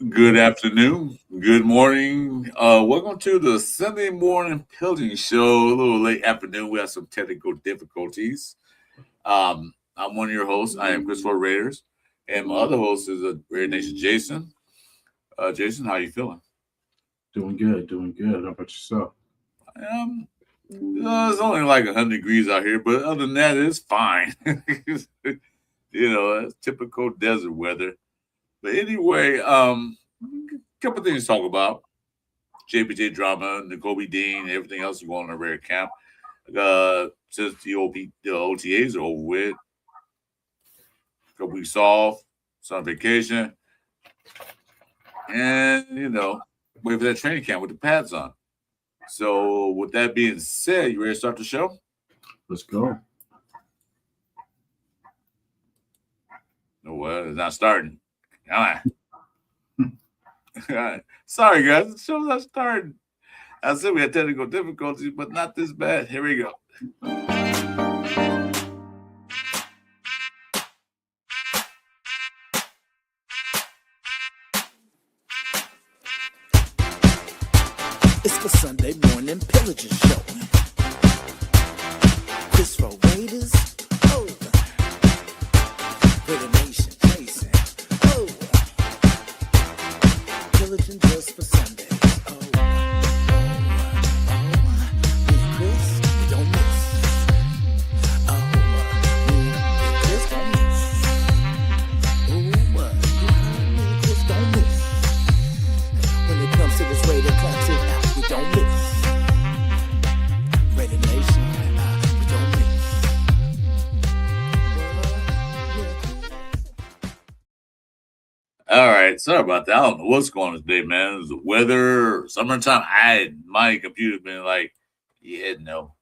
Good afternoon. Good morning. Welcome to the Sunday morning pillaging show. A little late afternoon. We have some technical difficulties. I'm one of your hosts. I am Christopher Raiders, and my other host is a Raider Nation Jason. Jason, how you feeling? Doing good. How about yourself? It's only like 100 degrees out here, but other than that, it's fine. It's typical desert weather. But anyway, a couple things to talk about. Jpj Drama, Nicole Dean, everything else going on in Rare Camp. Since the OTAs are over with, a couple weeks off, some vacation, and wait for that training camp with the pads on. So, with that being said, you ready to start the show? Let's go. No, well, it's not starting. Come on. Sorry, guys. The show's not starting. I said we had technical difficulties, but not this bad. Here we go. It's the Sunday morning pillaging show. Chris for Raiders. Oh. Raider Nation Jason. Oh. Pillaging just for Sundays. Oh. Me and Chris, we don't miss. Oh. Me and Chris don't miss. Oh. Me and Chris don't miss. When it comes to this Raider classic out. We don't miss. Raider Nation, we don't miss. All right, sorry about that. I don't know what's going on today, man. It's the weather, summertime. My computer's been like, I don't know.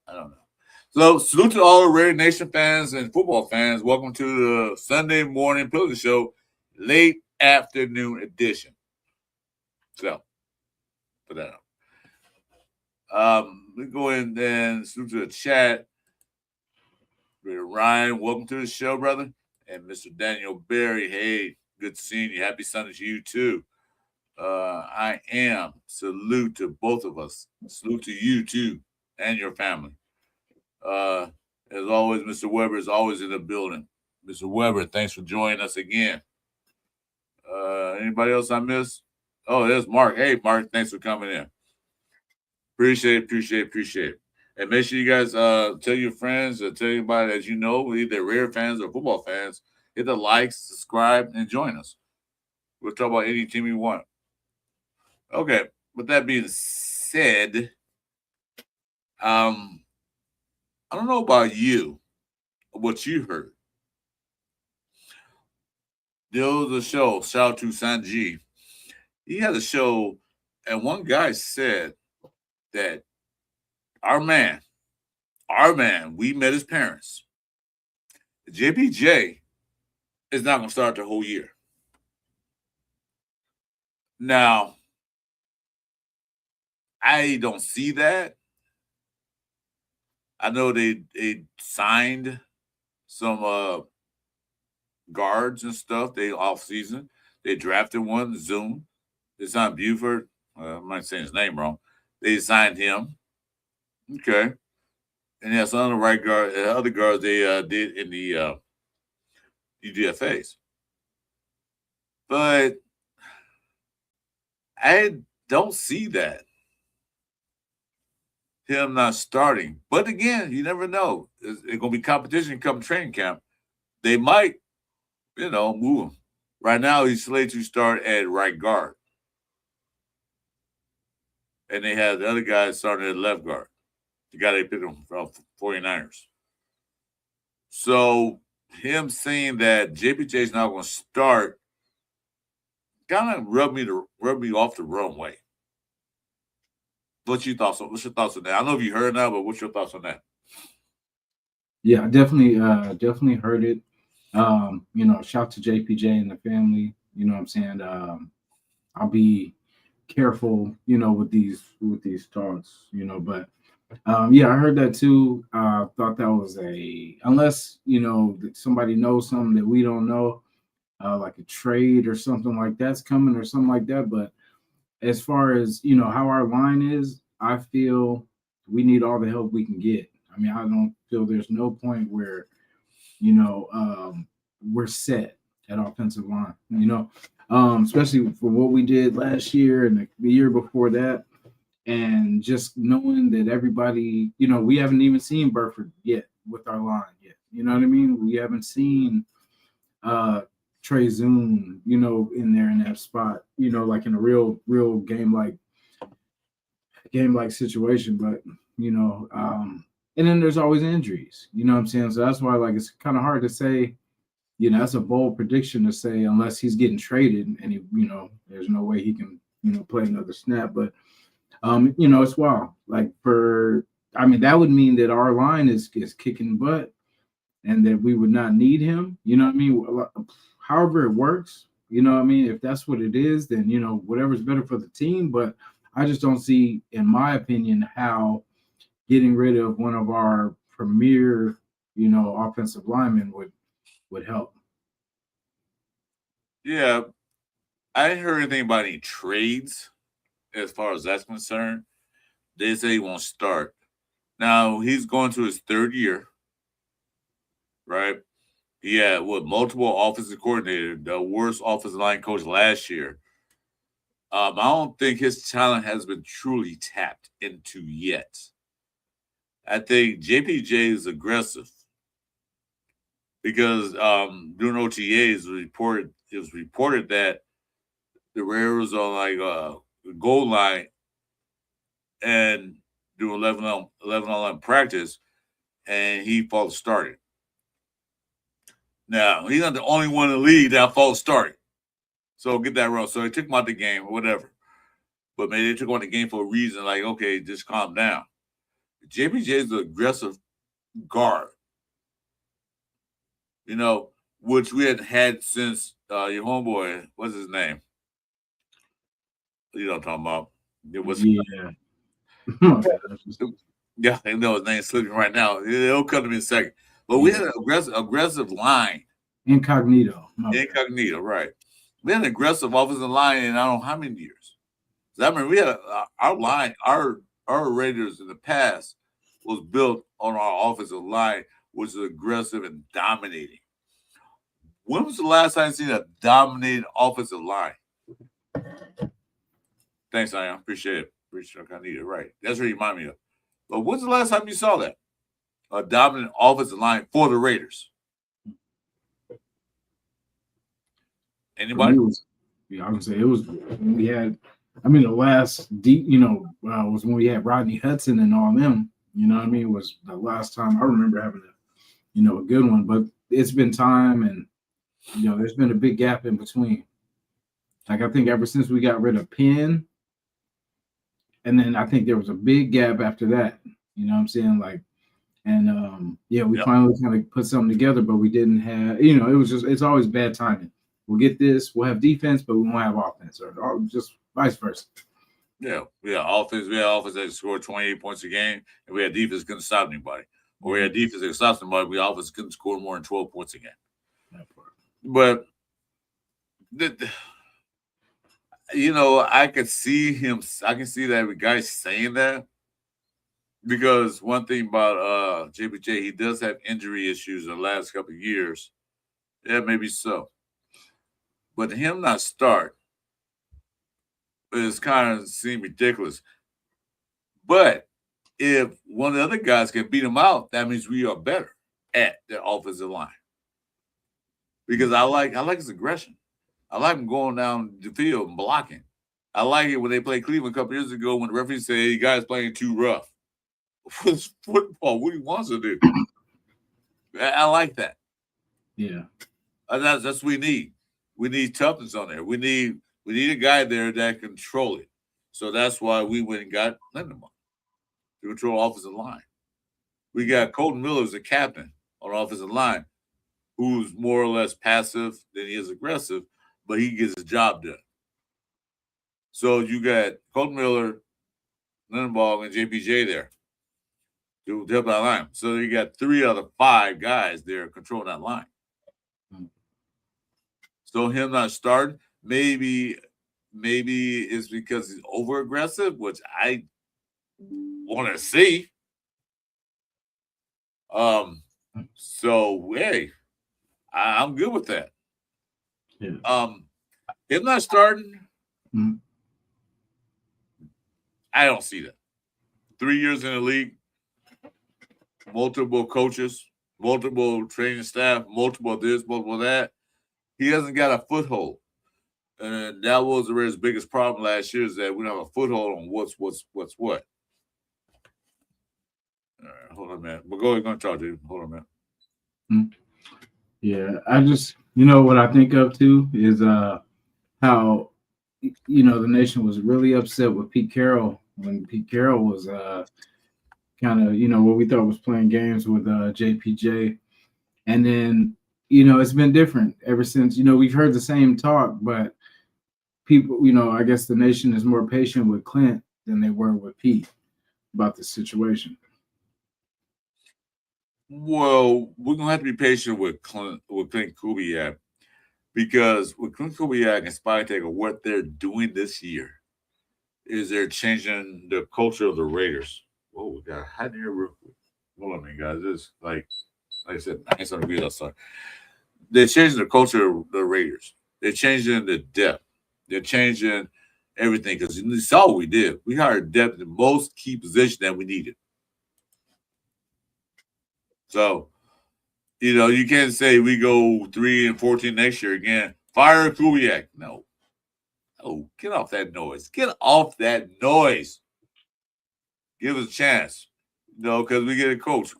So, salute to all the Raider Nation fans and football fans. Welcome to the Sunday morning pillaging show, late afternoon edition. So, put that up. We go in and salute to the chat. Ryan, welcome to the show, brother. And Mr. Daniel Berry, hey, good seeing you. Happy Sunday to you too. I am. Salute to both of us. Salute to you too and your family. As always, Mr. Weber is always in the building. Mr. Weber, thanks for joining us again. Anybody else I missed? Oh, there's Mark. Hey, Mark, thanks for coming in. Appreciate it. And make sure you guys tell your friends or tell anybody that you know, either Rare fans or football fans, hit the like, subscribe, and join us. We'll talk about any team you want. Okay, with that being said, I don't know about you, what you heard. There was a show, shout out to Sanji. He had a show, and one guy said that our man, we met his parents. JPJ is not going to start the whole year. Now, I don't see that. I know they signed some guards and stuff. They off season. They drafted one, Zoom. They signed Buford. I might say his name wrong. They signed him. Okay. And yeah, some of the right guard, other guards they did in the UDFAs. But I don't see that. Him not starting. But again, you never know. It's going to be competition come training camp. They might, move him. Right now, he's slated to start at right guard. And they have the other guy starting at left guard. The guy they picked him from 49ers. So him saying that JPJ is not going to start kind of rubbed me off the wrong way. What's your thoughts on that? I don't know if you heard that, but what's your thoughts on that? Yeah, I definitely heard it. Shout to JPJ and the family. You know what I'm saying? I'll be careful, with these thoughts, but Yeah, I heard that too. Thought that was unless somebody knows something that we don't know, like a trade or something like that's coming or something like that. But as far as how our line is, I feel we need all the help we can get. I mean, I don't feel there's no point where you know we're set at offensive line. Especially for what we did last year and the year before that, and just knowing that everybody, we haven't even seen Burford yet with our line yet. You know what I mean? We haven't seen uh Trey Zoom, in there in that spot, like in a real game like situation. But and then there's always injuries, you know what I'm saying? So that's why like it's kind of hard to say, that's a bold prediction to say unless he's getting traded and there's no way he can, play another snap. But it's wild. Like that would mean that our line is kicking butt and that we would not need him. You know what I mean? However it works, you know what I mean? If that's what it is, then, whatever's better for the team. But I just don't see, in my opinion, how getting rid of one of our premier, offensive linemen would help. Yeah, I didn't hear anything about any trades as far as that's concerned. They say he won't start. Now he's going to his third year, right? He had multiple offensive coordinator, the worst offensive line coach last year. I don't think his talent has been truly tapped into yet. I think JPJ is aggressive because during OTAs it was reported that the Raiders on like the goal line and do 11 on 11 practice, and he false started. Now he's not the only one in the league that false started, so get that wrong. So they took him out the game or whatever, but maybe they took him out the game for a reason. Like, okay, just calm down. JPJ is an aggressive guard, which we hadn't had since your homeboy. What's his name? You know what I'm talking about? It was Yeah. Yeah, I know his name's slipping right now. It'll come to me in a second. But we had an aggressive line. Incognito, right. We had an aggressive offensive line in I don't know how many years. So I mean, we had our line, our Raiders in the past was built on our offensive line, which is aggressive and dominating. When was the last time you seen a dominated offensive line? Thanks, I appreciate it. Appreciate it. I need it right. That's what you remind me of. But when's the last time you saw that? A dominant offensive line for the Raiders. Anybody? I was gonna say it was when we had. I mean, the last was when we had Rodney Hudson and all them. You know what I mean? Was the last time I remember having a good one. But it's been time, and there's been a big gap in between. Like I think ever since we got rid of Penn, and then I think there was a big gap after that. You know what I'm saying? Like, and we finally kind of put something together, but we didn't have. It was it's always bad timing. We'll get this. We'll have defense, but we won't have offense, or just vice versa. Yeah, we had offense. We had offense that scored 28 points a game, and we had defense couldn't stop anybody. Or we had defense that stopped somebody. We offense couldn't score more than 12 points a game. But I could see him. I can see that guy saying that because one thing about Jpj, he does have injury issues in the last couple of years. Yeah, maybe so. But him not start is kind of seem ridiculous. But if one of the other guys can beat him out, that means we are better at the offensive line. Because I like his aggression. I like him going down the field and blocking. I like it when they played Cleveland a couple years ago when the referee said, "You guys playing too rough." It's football. What he wants to do. I like that. Yeah. That's what we need. We need toughness on there. We need a guy there that can control it. So that's why we went and got Lindemann to control offensive line. We got Colton Miller as a captain on offensive line, who's more or less passive than he is aggressive, but he gets his job done. So you got Colton Miller, Lindenbaugh, and JPJ there. to help that line. So you got 3 out of 5 guys there controlling that line. So him not starting, maybe it's because he's over aggressive, which I want to see. So hey, I'm good with that. Yeah. Him not starting, Mhm. I don't see that. 3 years in the league, multiple coaches, multiple training staff, multiple this, multiple that. He hasn't got a foothold. And that was the Raiders' biggest problem last year, is that we don't have a foothold on what's what. All right, hold on a minute. But go ahead, going to talk to you. Hold on a minute. Yeah, I just, what I think of too is how, the nation was really upset with Pete Carroll when Pete Carroll was kind of, what we thought was playing games with JPJ. And then, it's been different ever since. We've heard the same talk, but people, I guess the nation is more patient with Clint than they were with Pete about the situation. Well, we're gonna have to be patient with Clint Kubiak, because with Clint Kubiak and Spytaker, what they're doing this year is they're changing the culture of the Raiders. Whoa, we got hot in here real quick. Hold on a minute, guys. This like I said, 900 degrees outside. They're changing the culture of the Raiders. They're changing the depth. They're changing everything, because you saw what we did. We hired depth in most key positions that we needed. So, you can't say we go 3-14 next year again. Fire Kubiak. No. Oh, get off that noise. Get off that noise. Give us a chance. Because we get a coach.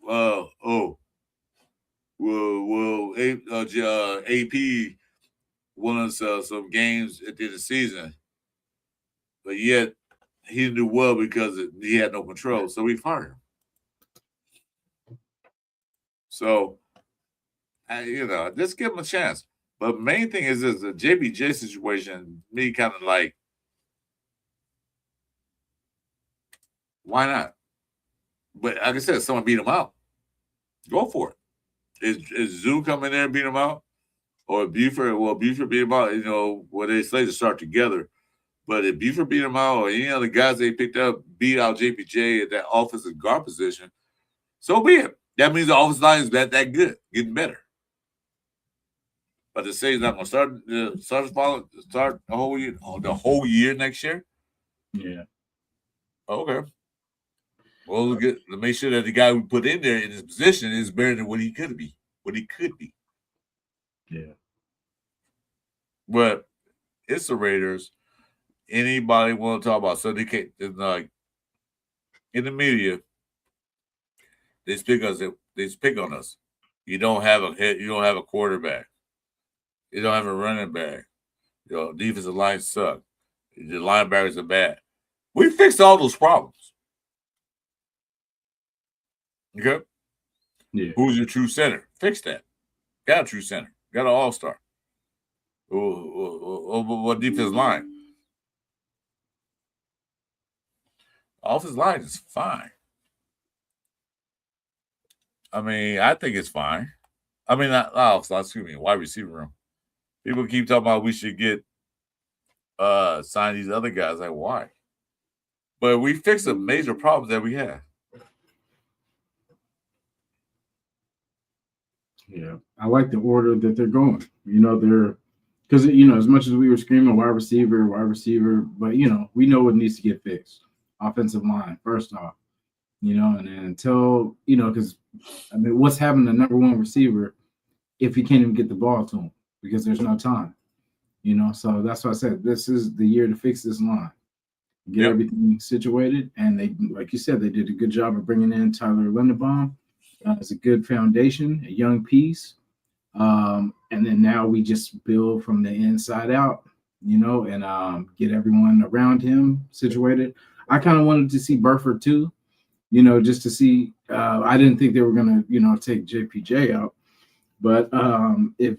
AP won us some games at the end of the season, but yet he didn't do well because he had no control, so we fired him. So, just give him a chance. But the main thing is the JPJ situation, me kind of like, why not? But like I said, someone beat him out. Go for it. Is Zoo coming there and beat him out? Or Buford? Well, Buford beat him out, they say to start together. But if Buford beat him out, or any other guys they picked up beat out JPJ at that offensive guard position, so be it. That means the offensive line is that good, getting better. But to say he's not going to start the whole year next year? Yeah. Okay. Well, let's make sure that the guy we put in there in his position is better than what he could be. Yeah. But it's the Raiders. Anybody want to talk about? So they can't, like, in the media, they speak on us. You don't have a head. You don't have a quarterback. You don't have a running back. Defensive line suck. The linebackers are bad. We fixed all those problems. Okay? Yeah. Who's your true center? Fix that. Got a true center. Got an all-star. What defensive line? Offensive line is fine. I mean, I think it's fine. I mean, wide receiver room. People keep talking about we should get sign these other guys. Like, why? But we fixed the major problems that we have. Yeah, I like the order that they're going. They're because as much as we were screaming wide receiver, but we know what needs to get fixed. Offensive line, first off, and then until because what's happened to number one receiver if he can't even get the ball to him because there's no time, So that's why I said this is the year to fix this line, get everything situated, and they, like you said, they did a good job of bringing in Tyler Linderbaum. It's a good foundation, a young piece. And then now we just build from the inside out, and get everyone around him situated. I kind of wanted to see Burford too, just to see. I didn't think they were going to, take JPJ out. But if,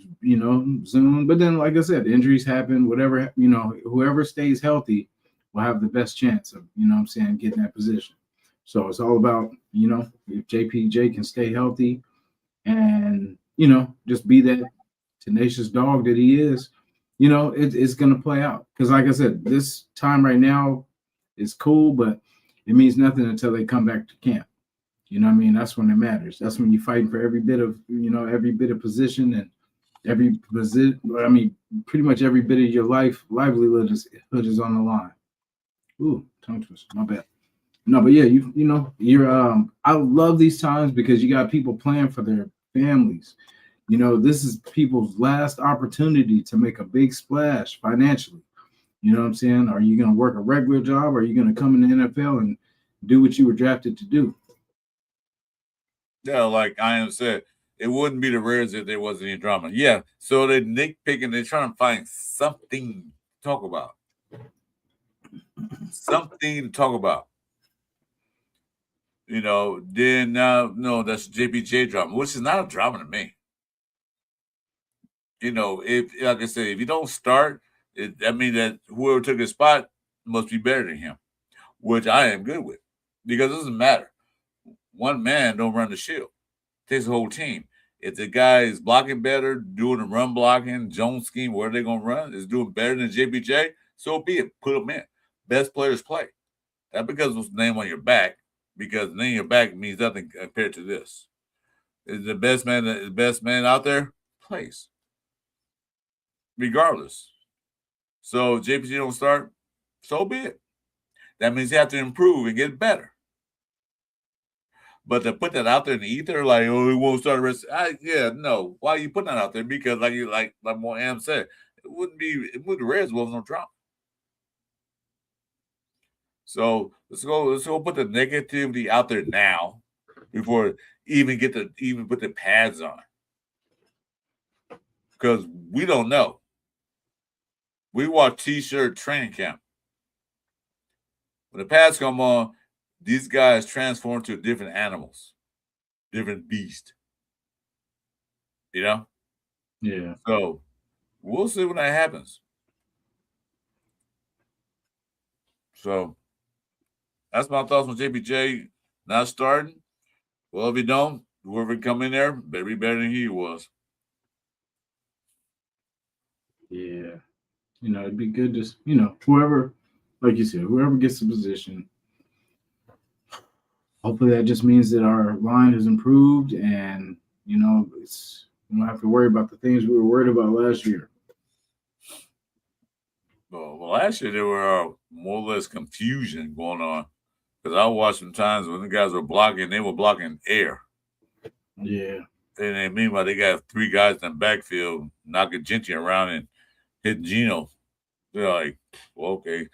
Zoom, but then, like I said, injuries happen, whatever, whoever stays healthy will have the best chance of, getting that position. So it's all about, if JPJ can stay healthy and, just be that tenacious dog that he is, it's going to play out. Because like I said, this time right now is cool, but it means nothing until they come back to camp. You know what I mean? That's when it matters. That's when you're fighting for every bit of position and every position. I mean, pretty much every bit of your livelihood is on the line. Ooh, tongue twister. My bad. No, but yeah, you're I love these times because you got people playing for their families. This is people's last opportunity to make a big splash financially. You know what I'm saying? Are you going to work a regular job? Or are you going to come in the NFL and do what you were drafted to do? Yeah, like I am said, it wouldn't be the Rares if there wasn't any drama. Yeah, so they're nitpicking. They're trying to find something to talk about. Something to talk about. Then no, that's JPJ drama, which is not a drama to me. If like I said, if you don't start, that means that whoever took his spot must be better than him, which I am good with, because it doesn't matter. One man don't run the shield; it takes the whole team. If the guy is blocking better, doing the run blocking, zone scheme, where they're gonna run is doing better than JPJ, so be it. Put them in. Best players play. That because it's the name on your back, because the name on your back means nothing compared to this. Is the best man out there plays. Regardless. So JPG don't start, so be it. That means you have to improve and get better. But to put that out there in the ether, like, oh, he won't start the rest. No. Why are you putting that out there? Because like what Am said, it wouldn't the Reds wasn't no drama. So let's go put the negativity out there now before even put the pads on. Because we don't know. We watch T-shirt training camp. When the pads come on, these guys transform to different animals, different beast. Yeah. So we'll see when that happens. So that's my thoughts on JPJ not starting. Well, if he don't, whoever come in there better be better than he was. Yeah. It'd be good to, whoever, like you said, whoever gets the position. Hopefully that just means that our line has improved and, we don't have to worry about the things we were worried about last year. Well, last year there were more or less confusion going on because I watched some times when the guys were blocking, they were blocking air. Yeah. And meanwhile, they got three guys in the backfield knocking Genti around and hitting Gino. They're like, well, okay,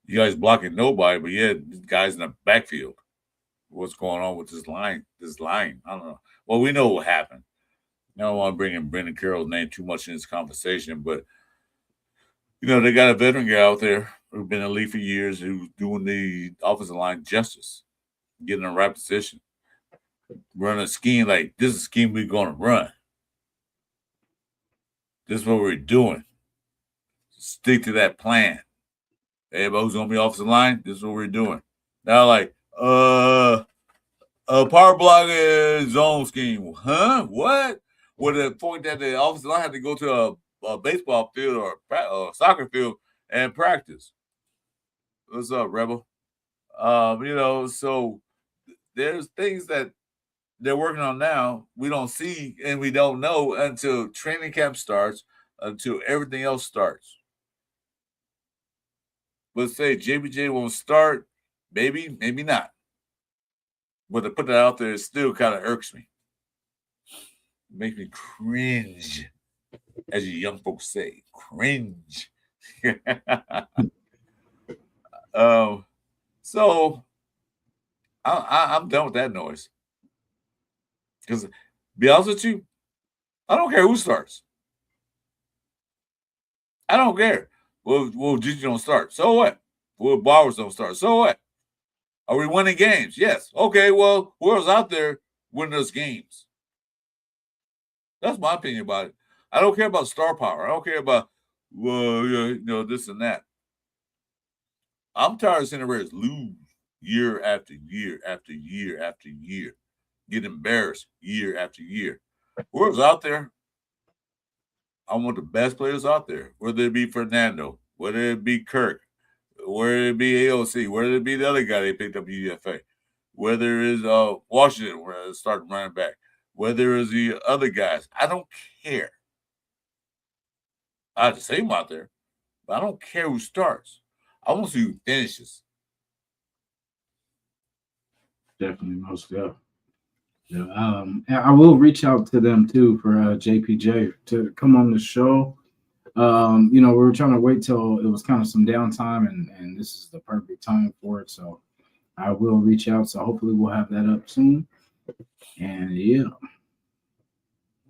you guys blocking nobody, but yeah, guys in the backfield. What's going on with this line? I don't know. Well, we know what happened. I don't want to bring in Brendan Carroll's name too much in this conversation, but they got a veteran guy out there who's been in the league for years who's doing the offensive line justice, getting in the right position, running a scheme like this is a scheme we're going to run. This is what we're doing. Stick to that plan. Everybody who's going to be offensive line, this is what we're doing. Now, like, power block zone scheme. Huh? What? With the point that the offensive line had to go to a baseball field or a soccer field and practice. What's up, Rebel? So there's things that they're working on now we don't see and we don't know until training camp starts, until everything else starts. Let's say JPJ won't start, maybe not. But to put that out there, it still kind of irks me. It makes me cringe, as you young folks say, cringe. So I'm done with that noise. Because, be honest with you, I don't care who starts. I don't care. Well, Gigi don't start. So what? Well, Bowers don't start. So what? Are we winning games? Yes. Okay, well, whoever's out there winning those games. That's my opinion about it. I don't care about star power. I don't care about, this and that. I'm tired of seeing the Reds lose. year after year after year after year, get embarrassed year after year. Whoever's out there, I want the best players out there, whether it be Fernando, whether it be Kirk, whether it be AOC, whether it be the other guy they picked up UDFA, whether it's Washington, where it started running back, whether it's the other guys. I don't care. I have to say him out there, but I don't care who starts. I want to see who finishes. Definitely, most definitely. Yeah, and I will reach out to them too for JPJ to come on the show. We were trying to wait till it was kind of some downtime, and this is the perfect time for it. So I will reach out. So hopefully we'll have that up soon. And yeah.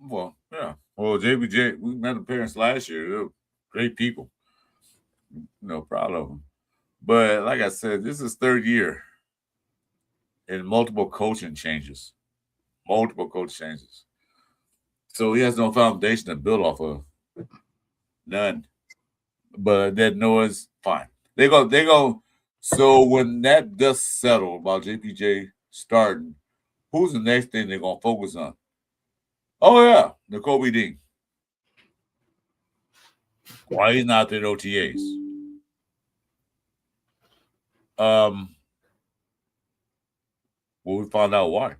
Well, yeah. Well, JPJ, we met the parents last year. They were great people. Proud of them. But like I said, this is third year and multiple coaching changes. So he has no foundation to build off of. None. But that noise, fine. They go. So when that dust settle about JPJ starting, who's the next thing they're gonna focus on? Oh yeah, N'Kobe Dean. Why he's not at OTAs? Well, we found out why.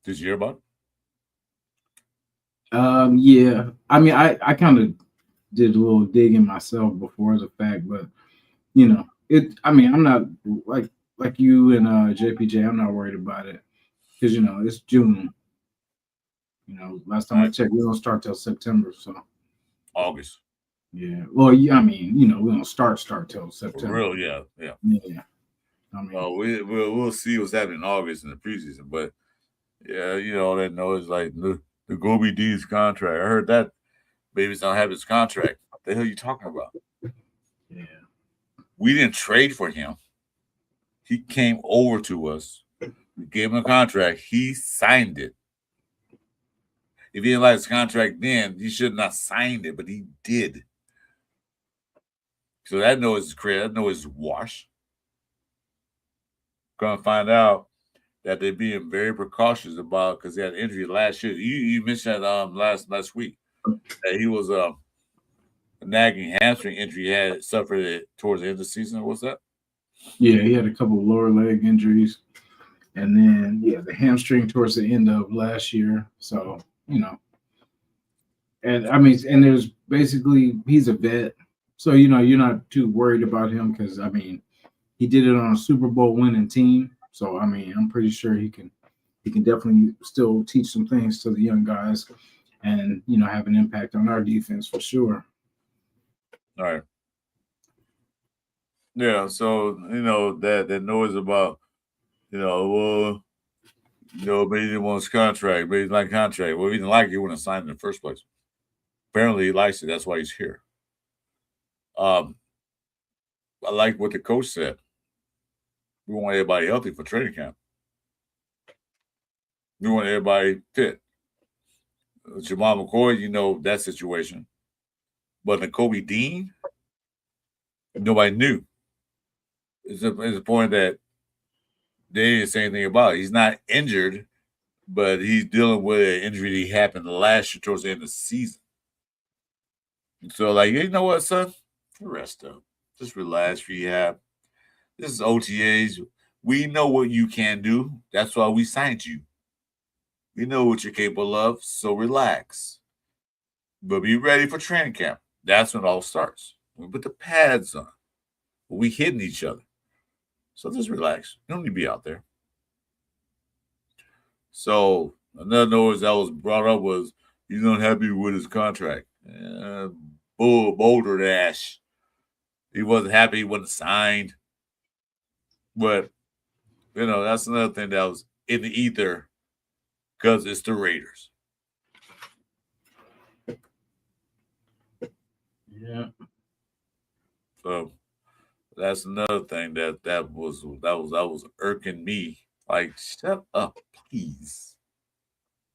Did you hear about it? Yeah. I mean, I kind of did a little digging myself before the fact, but I'm not like you and JPJ. I'm not worried about it because it's June. Last time I checked, we don't start till September. So August. Yeah. Well, yeah. I mean, we don't start till September. For real, yeah. Yeah. I mean, we'll see what's happening in August in the preseason, but yeah, that noise like the Gobi D's contract. I heard that baby's don't have his contract. What the hell are you talking about? Yeah. We didn't trade for him. He came over to us. We gave him a contract. He signed it. If he didn't like his contract then, he should not have signed it, but he did. So that noise is crazy. That noise is wash. Gonna find out that they're being very precautious about because he had an injury last year. You mentioned that last week that he was a nagging hamstring injury he had suffered it towards the end of the season. What's that? Yeah, he had a couple of lower leg injuries, and then the hamstring towards the end of last year. So and I mean, and there's basically he's a vet, so you're not too worried about him because I mean he did it on a Super Bowl winning team. So I mean, I'm pretty sure he can definitely still teach some things to the young guys, and have an impact on our defense for sure. All right. Yeah, so that noise about maybe he didn't want his contract, maybe he didn't like contract. Well, if he didn't like it, he wouldn't have signed in the first place. Apparently, he likes it. That's why he's here. I like what the coach said. We want everybody healthy for training camp. We want everybody fit. Jamal McCoy, that situation. But N'Kobe Dean, nobody knew. It's a point that they didn't say anything about it. He's not injured, but he's dealing with an injury that happened last year towards the end of the season. And so, you know what, son? Rest up. Just relax, rehab. This is OTAs. We know what you can do. That's why we signed you. We know what you're capable of, so relax. But be ready for training camp. That's when it all starts. We put the pads on. We hitting each other. So just relax. You don't need to be out there. So another noise that was brought up was he's not happy with his contract. Boulder Dash. He wasn't happy. He wasn't signed. But, that's another thing that was in the ether because it's the Raiders. Yeah. So that's another thing that was irking me. Like, shut up, please.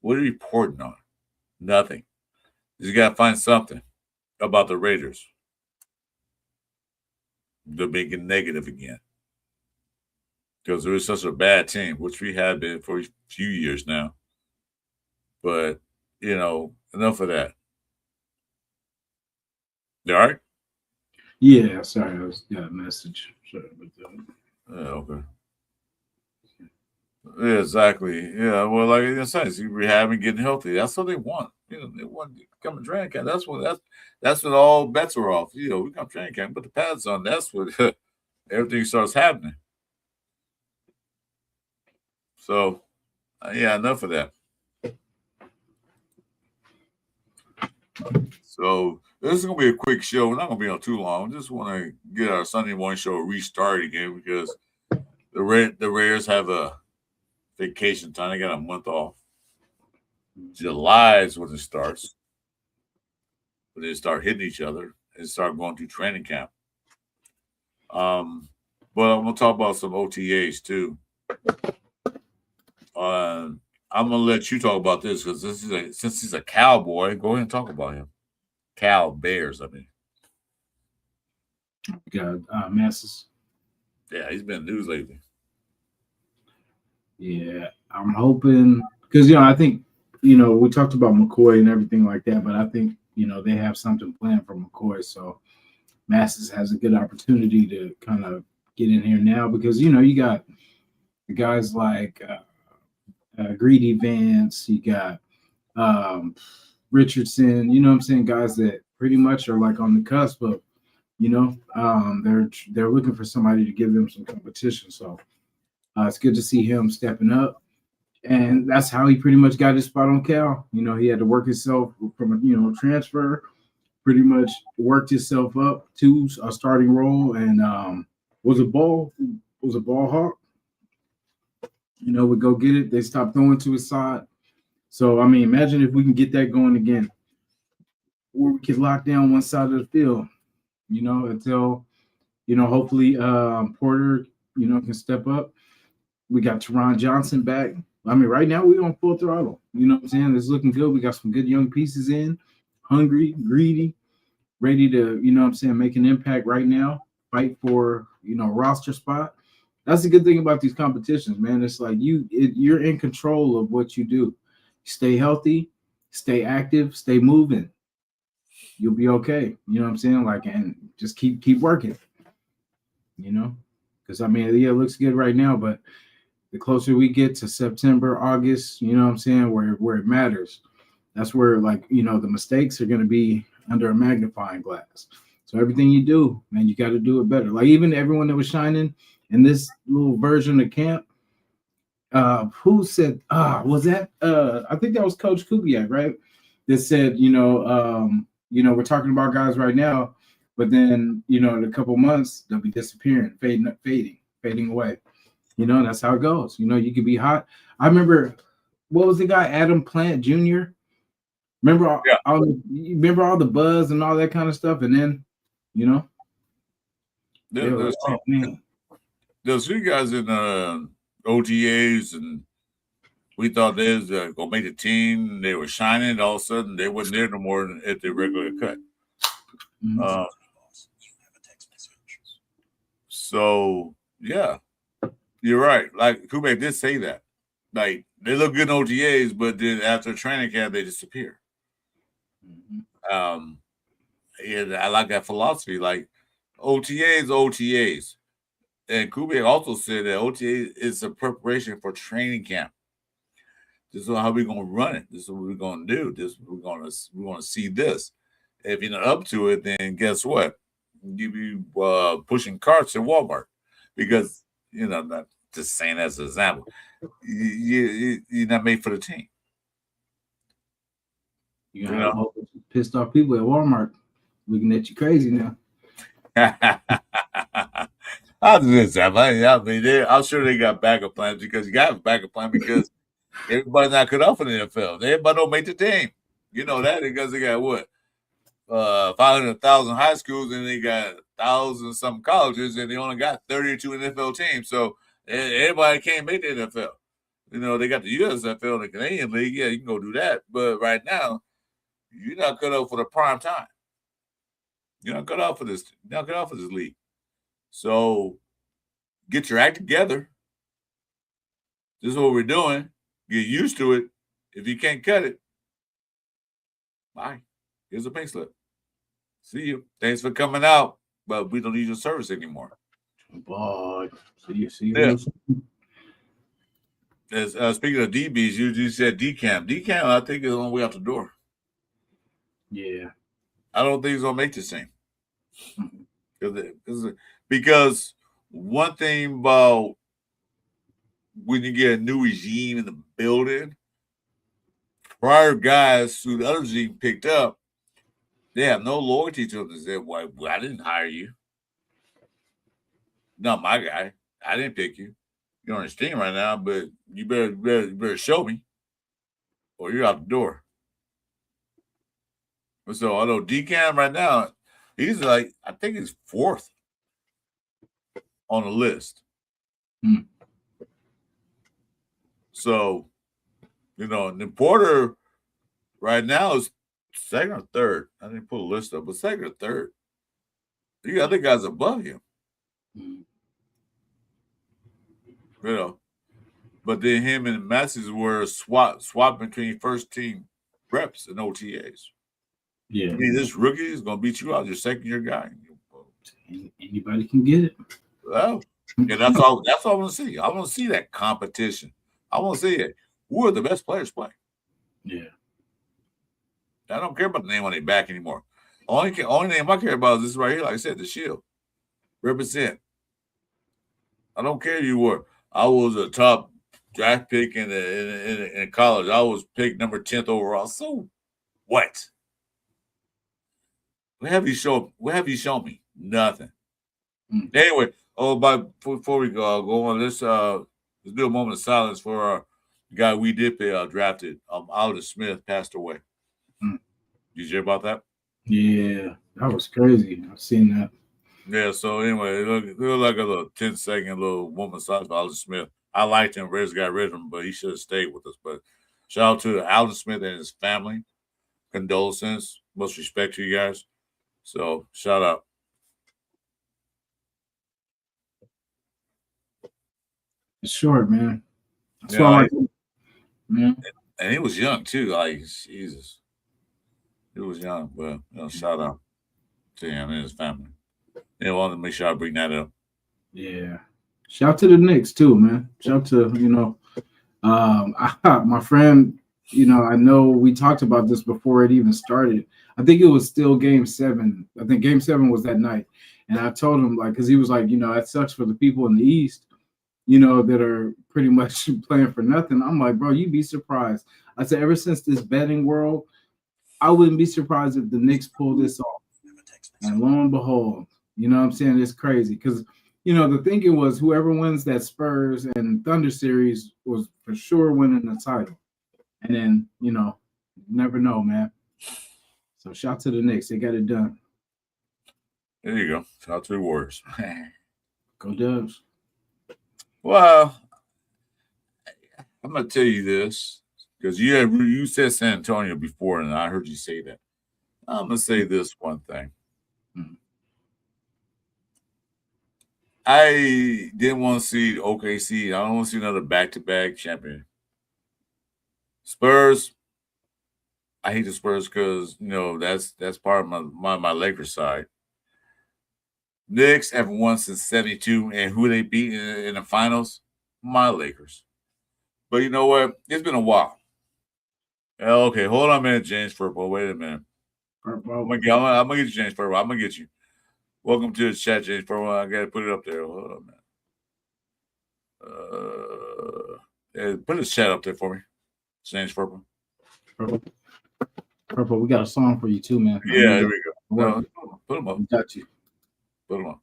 What are you reporting on? Nothing. You got to find something about the Raiders. they're making negative again. Because there is such a bad team, which we have been for a few years now. But, enough of that. You all right? Yeah, sorry, I got a message. Sorry about that. Okay. Yeah, exactly. Yeah, well, like in a sense, you rehabbing, getting healthy. That's what they want. They want to come to training camp. That's when all bets are off. We come to training camp, put the pads on. That's what everything starts happening. So, yeah, enough of that. So this is gonna be a quick show. We're not gonna be on too long. Just want to get our Sunday morning show restarted again because the Raiders have a vacation time. They got a month off. July is when it starts. When they start hitting each other and start going through training camp. But I'm gonna talk about some OTAs too. I'm gonna let you talk about this because since he's a Cowboy, go ahead and talk about him. Cal Bears, I mean. Got masses. Yeah, he's been in the news lately. Yeah, I'm hoping because I think we talked about McCoy and everything like that, but I think they have something planned for McCoy, so Masses has a good opportunity to kind of get in here now because you got the guys like Greedy Vance, you got Richardson, what I'm saying, guys that pretty much are like on the cusp of they're looking for somebody to give them some competition. So it's good to see him stepping up. And that's how he pretty much got his spot on Cal. He had to work himself from a transfer, pretty much worked himself up to a starting role, and was a ball hawk. Would go get it. They stopped throwing to his side. So I mean, imagine if we can get that going again, where we can lock down one side of the field. Until hopefully Porter can step up. We got Teron Johnson back. I mean, right now we're on full throttle. You know what I'm saying? It's looking good. We got some good young pieces in, hungry, greedy, ready to, make an impact right now, fight for, a roster spot. That's the good thing about these competitions, man. It's like you're in control of what you do. Stay healthy, stay active, stay moving. You'll be okay. You know what I'm saying? Like, and just keep working, because I mean, yeah, it looks good right now, but the closer we get to September, August, you know what I'm saying, where it matters, that's where, like, the mistakes are going to be under a magnifying glass. So everything you do, man, you got to do it better. Like, even everyone that was shining in this little version of camp, who said, was that, I think that was Coach Kubiak, right? That said, we're talking about guys right now, but then, in a couple months, they'll be disappearing, fading away. That's how it goes. You could be hot. I remember, what was the guy, Adam Plant Jr.? Remember all the buzz and all that kind of stuff, and then, there's few guys in OTAs, and we thought they was gonna make the team. They were shining. All of a sudden, they wasn't there no more at the regular cut. Mm-hmm. So yeah. You're right. Like Kubek did say that. Like they look good in OTAs, but then after training camp, they disappear. Mm-hmm. And I like that philosophy. Like OTAs. And Kubek also said that OTA is a preparation for training camp. This is how we're gonna run it. This is what we're gonna do. We're gonna see this. If you're not up to it, then guess what? You be pushing carts at Walmart because not just saying as an example, you're not made for the team. You got a whole bunch of pissed off people at Walmart looking at you crazy now. I'll do this. I mean, I'm sure they got backup plans because you got a backup plan because everybody's not cut off in the NFL. Everybody don't make the team. You know that because they got what? 500,000 high schools and they got 1,000 some colleges and they only got 32 NFL teams. So everybody can't make the NFL. They got the USFL and the Canadian League. Yeah, you can go do that. But right now, you're not cut out for the prime time. You're not cut out for this. You're not cut out for this league. So get your act together. This is what we're doing. Get used to it. If you can't cut it, bye. Here's a pink slip. See you. Thanks for coming out, but we don't need your service anymore. Boy, see you. Yeah. As, speaking of DBs, you said decam. Decam, I think, is on the way out the door. Yeah. I don't think it's going to make the same. Because one thing about when you get a new regime in the building, prior guys who the other regime picked up, they have no loyalty to them. They say, well, I didn't hire you. Not my guy. I didn't pick you. You're on his team right now, but you better show me, or you're out the door. So I know Decam right now, he's like, I think he's 4th on the list. So, and then Porter right now is 2nd or 3rd. I didn't put a list up, but 2nd or 3rd. You got other guys above him. But then him and Matthews were swap between first team reps and OTAs. Yeah. I mean, this rookie is going to beat you out. Your second-year guy. Anybody can get it. Well, yeah, that's all I want to see. I want to see that competition. I want to see it. Who are the best players playing? Yeah. I don't care about the name on their back anymore. Only name I care about is this right here. Like I said, the shield. Represent. I don't care who you were. I was a top draft pick in college. I was picked number 10th overall. So what? What have you shown me? Nothing. Anyway, before we go on, let's do a moment of silence for our guy we did pay drafted. Alden Smith passed away. Did you hear about that? Yeah, that was crazy. I've seen that. Yeah, so anyway, it looked like a little 10-second little moment silence for Alden Smith. I liked him, Reds got rid of him, but he should have stayed with us. But shout out to Alden Smith and his family. Condolences. Most respect to you guys. So shout out. It's short, man. That's why I like him. Yeah. And he was young too. Like Jesus. He was young, but shout out to him and his family. I wanted to make sure I bring that up. Yeah. Shout out to the Knicks too, man. Shout out to, my friend, I know we talked about this before it even started. I think it was still game 7. I think game 7 was that night. And I told him, because he was like, that sucks for the people in the East, that are pretty much playing for nothing. I'm like, bro, you'd be surprised. I said, ever since this betting world, I wouldn't be surprised if the Knicks pull this off. And lo and behold, what I'm saying? It's crazy because, the thinking was whoever wins that Spurs and Thunder series was for sure winning the title. And then, never know, man. So shout out to the Knicks. They got it done. There you go. Shout out to the Warriors. Go Dubs. Well, I'm going to tell you this because you said San Antonio before, and I heard you say that. I'm going to say this one thing. I didn't want to see OKC. I don't want to see another back-to-back champion. Spurs, I hate the Spurs because, that's part of my Lakers side. Knicks haven't won since 72, and who they beat in the finals? My Lakers. But you know what? It's been a while. Okay, hold on a minute, James Furbo. Wait a minute. I'm gonna get you, James Furbo. I'm gonna get you. Welcome to the chat, James Furbo. I gotta put it up there. Hold on, man. Put his chat up there for me, James Furbo. Purple, we got a song for you too, man. Yeah, here we go. No, put him up. We got you. Put him up.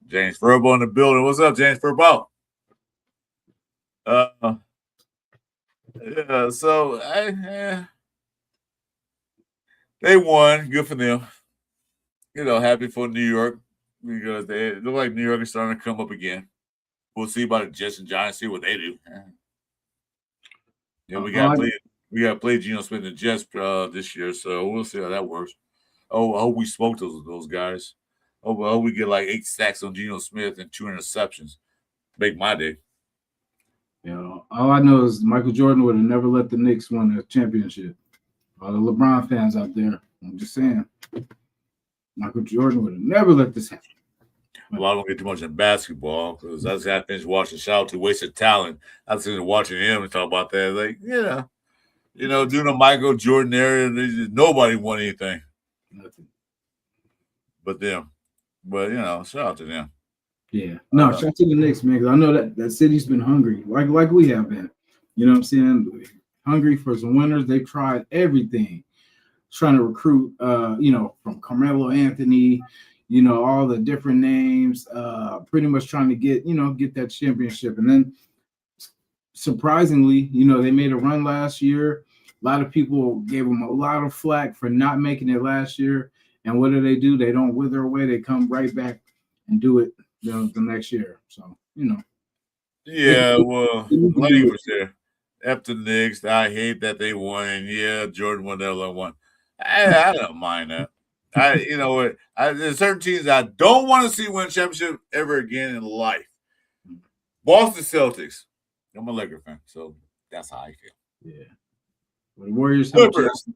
James Furbo in the building. What's up, James Furbo? Yeah, so they won. Good for them. Happy for New York because they look like New York is starting to come up again. We'll see about the Jets and Giants, see what they do. Yeah, we got to play Geno Smith and Jets this year, so we'll see how that works. Oh, I hope we smoke those guys. I hope we get like 8 sacks on Geno Smith and 2 interceptions. Make my day. You know, all I know is Michael Jordan would have never let the Knicks win a championship. All the LeBron fans out there, I'm just saying, Michael Jordan would have never let this happen. Well, I don't get too much in basketball because I just got finished watching Shout to Wasted Talent. I was sitting watching him and talk about that. Like, doing the Michael Jordan era, nobody won anything. Nothing. But shout out to them. Yeah. No, shout out to the Knicks, man, because I know that city's been hungry, like we have been. You know what I'm saying? Hungry for some winners. They've tried everything, trying to recruit, from Carmelo Anthony, all the different names, pretty much trying to get that championship. And then surprisingly, they made a run last year. A lot of people gave them a lot of flack for not making it last year. And what do? They don't wither away. They come right back and do it the next year. So, Yeah, well, Lenny was there. After the Knicks, I hate that they won. Yeah, Jordan won that other one. I don't mind that. There's certain teams I don't want to see win a championship ever again in life. Boston Celtics. I'm a Lakers fan, so that's how I feel. Yeah. The Warriors. Clippers.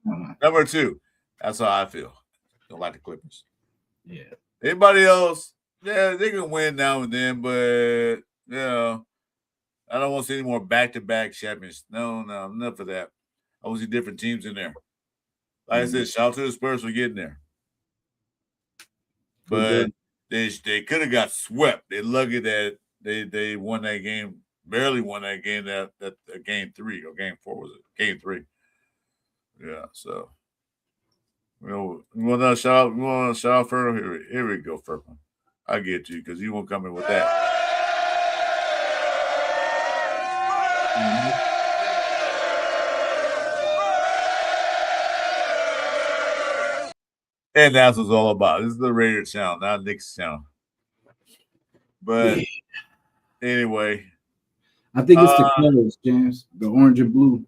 Number 2. That's how I feel. Don't like the Clippers. Yeah. Anybody else? Yeah, they can win now and then, but I don't want to see any more back-to-back champions. No, enough of that. I want to see different teams in there. Like I said, shout out to the Spurs for getting there. But they could have got swept. They're lucky that they won that game, barely won that game, that game 3 or game 4 was it? Game 3. Yeah, so you want to shout out? You want to shout out further? Here we go, Furman. I get you because you won't come in with that. Mm-hmm. And that's what it's all about. This is the Raider channel, not Knicks channel. But anyway, I think it's the colors, James, the orange and blue.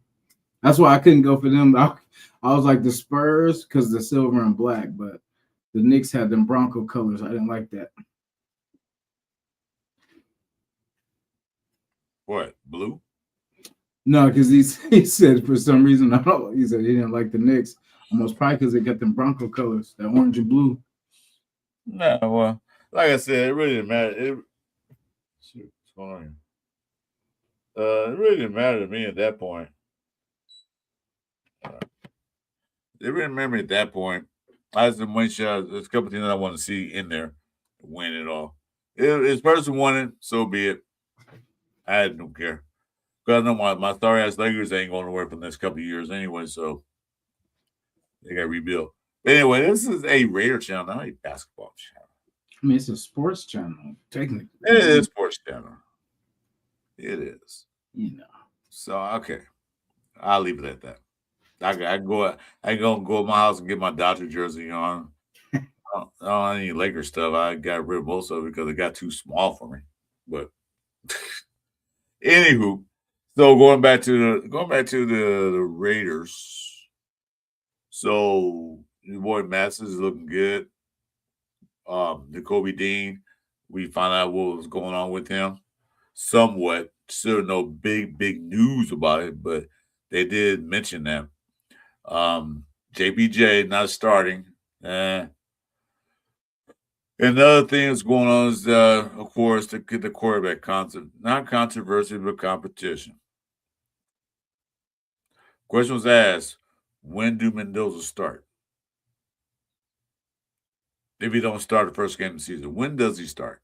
That's why I couldn't go for them. I was like the Spurs because the silver and black, but the Knicks had them Bronco colors. I didn't like that. What, blue? No, because he said for some reason, he said he didn't like the Knicks. Almost probably because they got them Bronco colors, that orange and blue. No, well, like I said, it really didn't matter. What's going on here? It really didn't matter to me at that point. They really remember me at that point. I just didn't win shots. There's a couple things that I want to see in there to win it all. If this person won it, so be it. I don't care. Because I know my sorry ass Lakers ain't going to work for the next couple of years anyway, so they got to rebuild. But anyway, this is a Raider channel, not a basketball channel. I mean, it's a sports channel, technically. It is a sports channel. It is. So, okay. I'll leave it at that. I can go to my house and get my Dodger jersey on. I don't have any Lakers stuff. I got rid of most of it because it got too small for me. But anywho, so going back to the Raiders. So your boy Masters is looking good. Jacoby Dean, we found out what was going on with him. Somewhat. Still no big news about it, but they did mention that. Jpj not starting. And the other thing that's going on is, of course, the quarterback not controversy, but competition. Question was asked, when do Mendoza start? If he don't start the first game of the season, when does he start?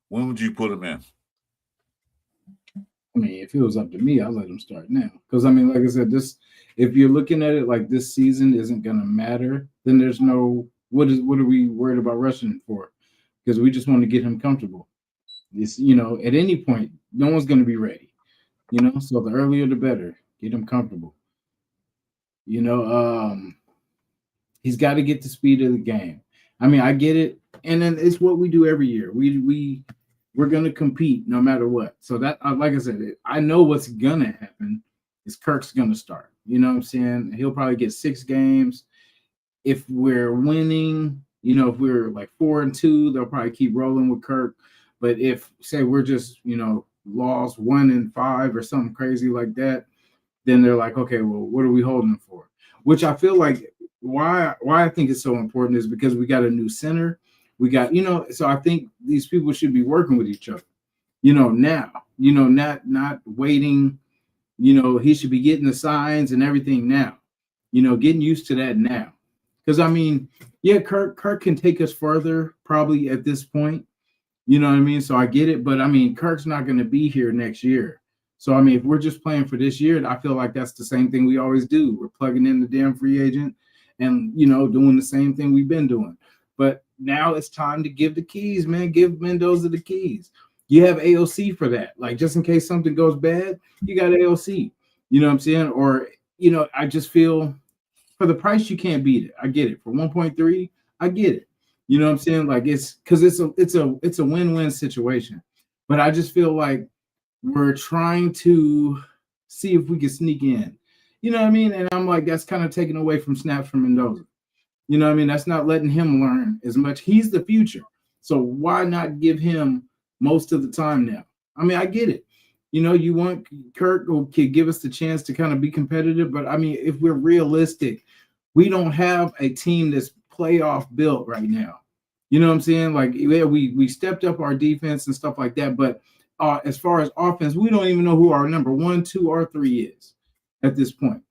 When would you put him in? I mean, if it was up to me, I'd let him start now. Because, I mean, like I said, if you're looking at it like this season isn't going to matter, then there's no what are we worried about rushing for? Because we just want to get him comfortable. It's, at any point, no one's going to be ready. So the earlier the better. Get him comfortable. He's got to get the speed of the game. I mean, I get it. And then it's what we do every year. We we're going to compete no matter what. So that, like I said, I know what's going to happen is Kirk's going to start. You know what I'm saying? He'll probably get 6 games. If we're winning, you know, if we're like 4-2, they'll probably keep rolling with Kirk. But if, say, we're just, you know, lost 1-5 or something crazy like that, then they're like, okay, well, what are we holding him for? Which I feel like why I think it's so important is because we got a new center. We got, you know, so I think these people should be working with each other, you know, now, you know, not waiting, you know, he should be getting the signs and everything now, you know, getting used to that now. Because I mean, yeah, Kirk can take us further probably at this point. You know what I mean? So I get it, but I mean, Kirk's not going to be here next year. So I mean, if we're just playing for this year, I feel like that's the same thing we always do. We're plugging in the damn free agent and, you know, doing the same thing we've been doing. But now it's time to give the keys, man. Give Mendoza the keys. You have AOC for that. Like, just in case something goes bad, you got AOC. You know what I'm saying? Or, you know, I just feel for the price, you can't beat it. I get it. For 1.3, I get it. You know what I'm saying? Like, it's because it's a win-win situation. But I just feel like we're trying to see if we can sneak in. You know what I mean? And I'm like, that's kind of taken away from snaps from Mendoza. You know what I mean? That's not letting him learn as much. He's the future. So why not give him most of the time now? I mean, I get it. You know, you want Kirk who could give us the chance to kind of be competitive. But I mean, if we're realistic, we don't have a team that's playoff built right now. You know what I'm saying? Like, yeah, we stepped up our defense and stuff like that. But as far as offense, we don't even know who our number 1, 2, or 3 is at this point.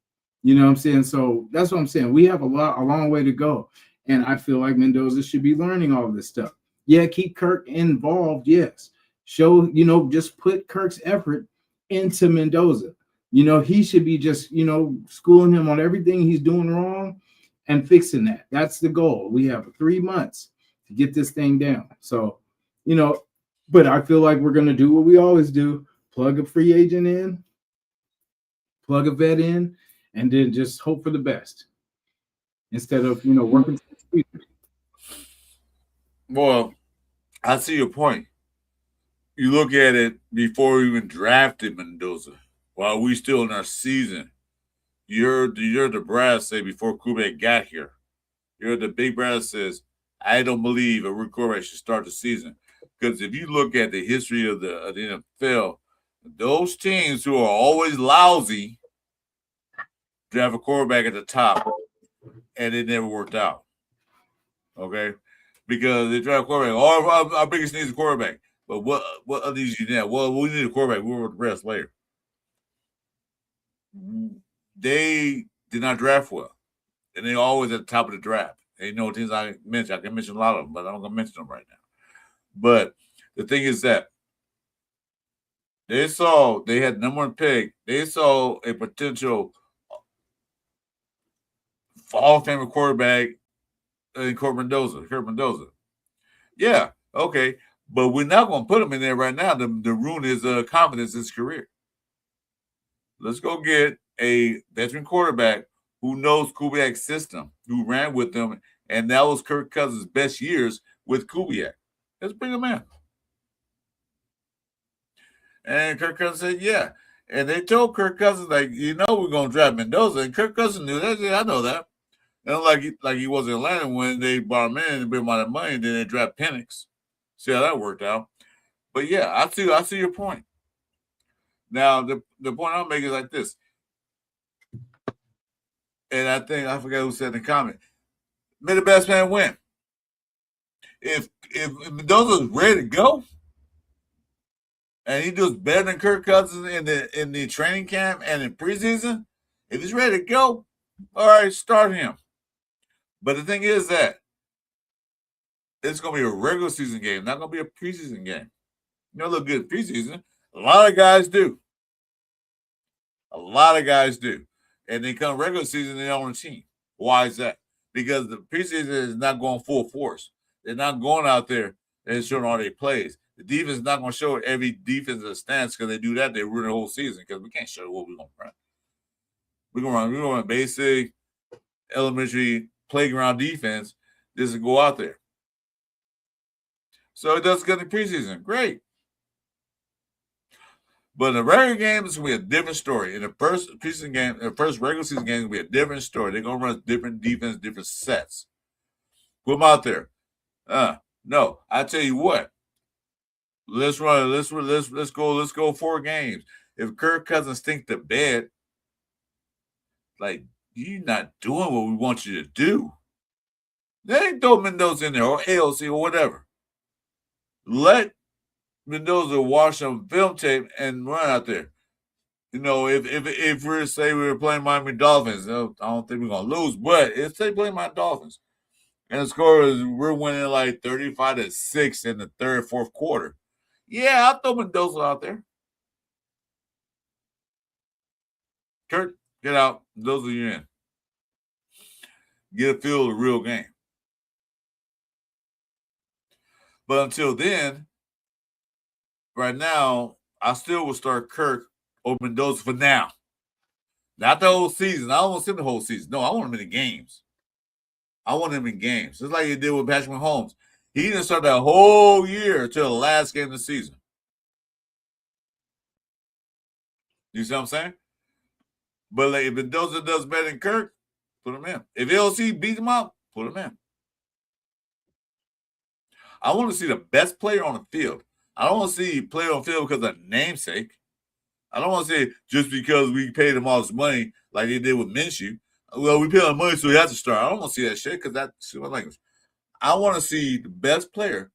You know what I'm saying? So that's what I'm saying. We have a long way to go. And I feel like Mendoza should be learning all of this stuff. Yeah, keep Kirk involved. Yes. Show, you know, just put Kirk's effort into Mendoza. You know, he should be just, you know, schooling him on everything he's doing wrong and fixing that. That's the goal. We have 3 months to get this thing down. So, you know, but I feel like we're going to do what we always do. Plug a free agent in, plug a vet in, and then just hope for the best instead of, you know, working. Well, I see your point. You look at it before we even drafted Mendoza, while we still in our season. You heard the brass say before Kubiak got here. You heard the big brass says, I don't believe a rookie quarterback should start the season. Because if you look at the history of the NFL, those teams who are always lousy draft a quarterback at the top, and it never worked out. Okay? Because they draft a quarterback. Our biggest need is a quarterback. But what other needs you now? Well, we need a quarterback. We were the rest later. They did not draft well. And they're always at the top of the draft. And you know teams I can mention a lot of them, but I'm not going to mention them right now. But the thing is that they had number 1 pick. They saw a potential Hall of Famer quarterback in Kirk Mendoza. Yeah, okay. But we're not going to put him in there right now to ruin his confidence in his career. Let's go get a veteran quarterback who knows Kubiak's system, who ran with him, and that was Kirk Cousins' best years with Kubiak. Let's bring him in. And Kirk Cousins said, yeah. And they told Kirk Cousins, like, you know, we're going to draft Mendoza. And Kirk Cousins knew that. Yeah, I know that. And like he was in Atlanta when they brought him in and bring him out of money, and then they draft Penix. See how that worked out. But yeah, I see your point. Now, the point I'm making is like this. And I forgot who said in the comment. May the best man win. If Mendoza's ready to go, and he does better than Kirk Cousins in the training camp and in preseason, if he's ready to go, all right, start him. But the thing is that it's going to be a regular season game, not going to be a preseason game. You know, look good preseason. A lot of guys do. And they come regular season, they're on the team. Why is that? Because the preseason is not going full force. They're not going out there and showing all their plays. The defense is not going to show every defensive stance because they do that, they ruin the whole season because we can't show what we're going to run. We're going to run basic, elementary, playground defense just to go out there. So it does good in the preseason. Great. But in the regular game, it's gonna be a different story. In the first preseason game, the first regular season game, it's gonna be a different story. They're gonna run different defense, different sets. Put them out there. No, I tell you what. Let's go 4 games. If Kirk Cousins stink to bed, like you're not doing what we want you to do. They ain't throw Mendoza in there or AOC or whatever. Let Mendoza watch some film tape and run out there. You know, if we're say we were playing Miami Dolphins, I don't think we're gonna lose. But if they play my Dolphins, and the score is we're winning like 35-6 in the third, fourth quarter, yeah, I'll throw Mendoza out there. Kurt, get out. Mendoza, you're in. Get a feel of the real game. But until then, right now, I still will start Kirk over Mendoza for now. Not the whole season. I don't want to see him the whole season. No, I want him in the games. I want him in games. Just like he did with Patrick Mahomes. He didn't start that whole year until the last game of the season. You see what I'm saying? But like, if Mendoza does better than Kirk, put him in. If LC beats him out, put him in. I want to see the best player on the field. I don't want to see player on the field because of namesake. I don't want to say just because we paid him all this money like they did with Minshew. Well, we paid him money, so he has to start. I don't want to see that shit because that's my language. I want to see the best player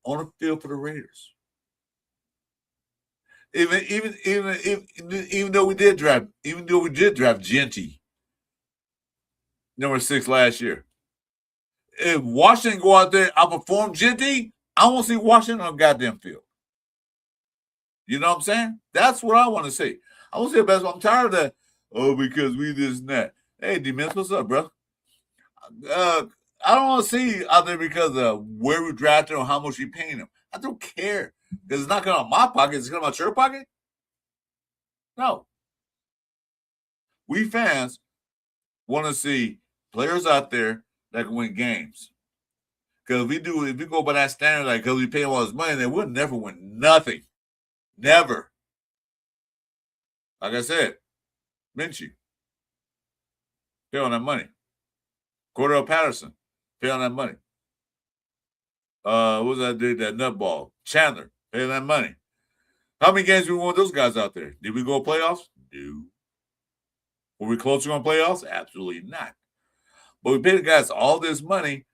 on the field for the Raiders. Even though we did draft Genty, number 6 last year. If Washington go out there and outperform Genty, I want to see Washington on the goddamn field. You know what I'm saying? That's what I want to see. I want to see the best. I'm tired of that. Oh, because we this and that. Hey, D-Mins, what's up, bro? I don't want to see out there because of where we drafted or how much we paying him. I don't care. Because it's not coming out of my pocket. It's coming out of your pocket. No. We fans want to see players out there that can win games. Because if we go by that standard, like because we pay him all his money, then we'll never win nothing. Never. Like I said, Minshew. Pay on that money. Cordell Patterson. Pay on that money. What was that dude, that nutball? Chandler. Pay on that money. How many games did we want those guys out there? Did we go playoffs? No. Were we closer on playoffs? Absolutely not. But we paid the guys all this money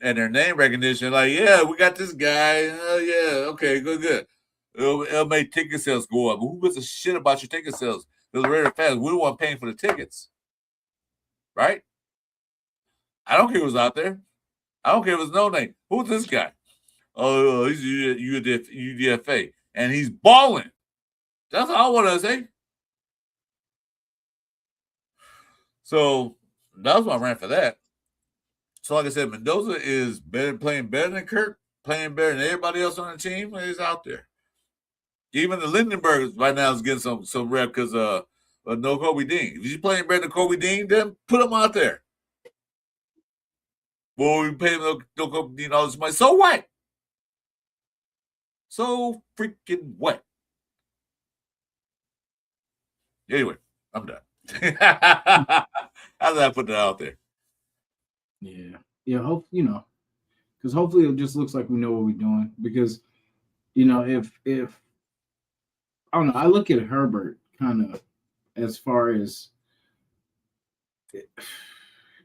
and their name recognition. Like, yeah, we got this guy. Yeah, okay, good. It'll make ticket sales go up. But who gives a shit about your ticket sales? Because the Raider fans, we don't want paying for the tickets. Right? I don't care who's out there. I don't care if it's no name. Who's this guy? Oh, he's UDFA. And he's balling. That's all I want to say. So that's why I ran for that. So like I said, Mendoza is playing better than Kirk, playing better than everybody else on the team. He's out there. Even the Lindenberg right now is getting some rep because no Kobe Dean. If he's playing better than Kobe Dean, then put him out there. Well, we pay him no Kobe Dean all this money. So what? So freaking what? Anyway, I'm done. How did I put that out there? Yeah. Hope because hopefully it just looks like we know what we're doing. Because if I don't know, I look at Herbert kind of as far as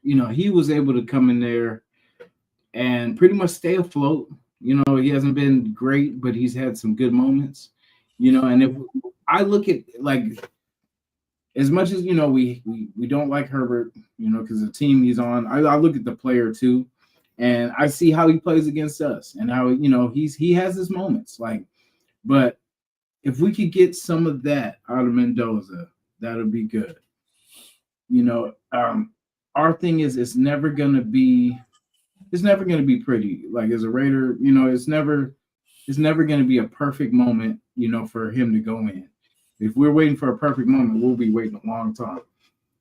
he was able to come in there and pretty much stay afloat. He hasn't been great, but he's had some good moments. And if I look at like as much as we don't like Herbert, because the team he's on, I look at the player too, and I see how he plays against us and how he has his moments. But if we could get some of that out of Mendoza, that would be good. Our thing is it's never gonna be pretty. Like as a Raider, it's never gonna be a perfect moment, for him to go in. If we're waiting for a perfect moment, we'll be waiting a long time.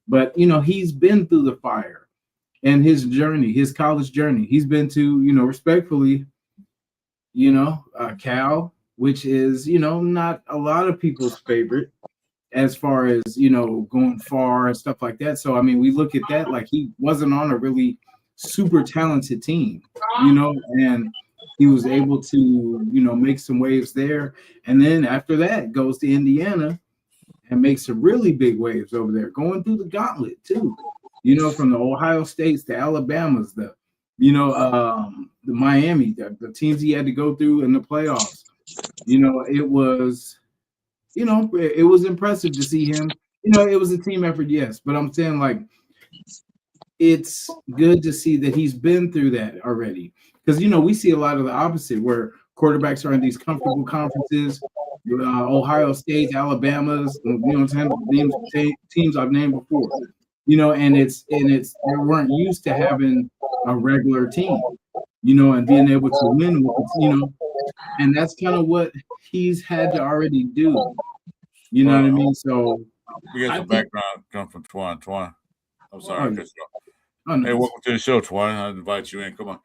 But he's been through the fire and his journey, his college journey. He's been to, respectfully, Cal, which is, you know, not a lot of people's favorite as far as, you know, going far and stuff like that. So, I mean, we look at that like he wasn't on a really super talented team, you know, and he was able to, you know, make some waves there. And then after that goes to Indiana and makes some really big waves over there, going through the gauntlet too, you know, from the Ohio States, the Alabamas, the, you know, the Miami, the teams he had to go through in the playoffs. You know, it was, you know, it was impressive to see him. You know, it was a team effort, yes, but I'm saying like it's good to see that he's been through that already. Because, you know, we see a lot of the opposite where quarterbacks are in these comfortable conferences, Ohio State, Alabama's, you know, teams I've named before, you know, and it's they weren't used to having a regular team, you know, and being able to win with it, you know, and that's kind of what he's had to already do. You know what I mean? So we got some background come from Twan. Twan, I'm sorry. Oh, no. Hey, welcome to the show, Twan. I invite you in. Come on.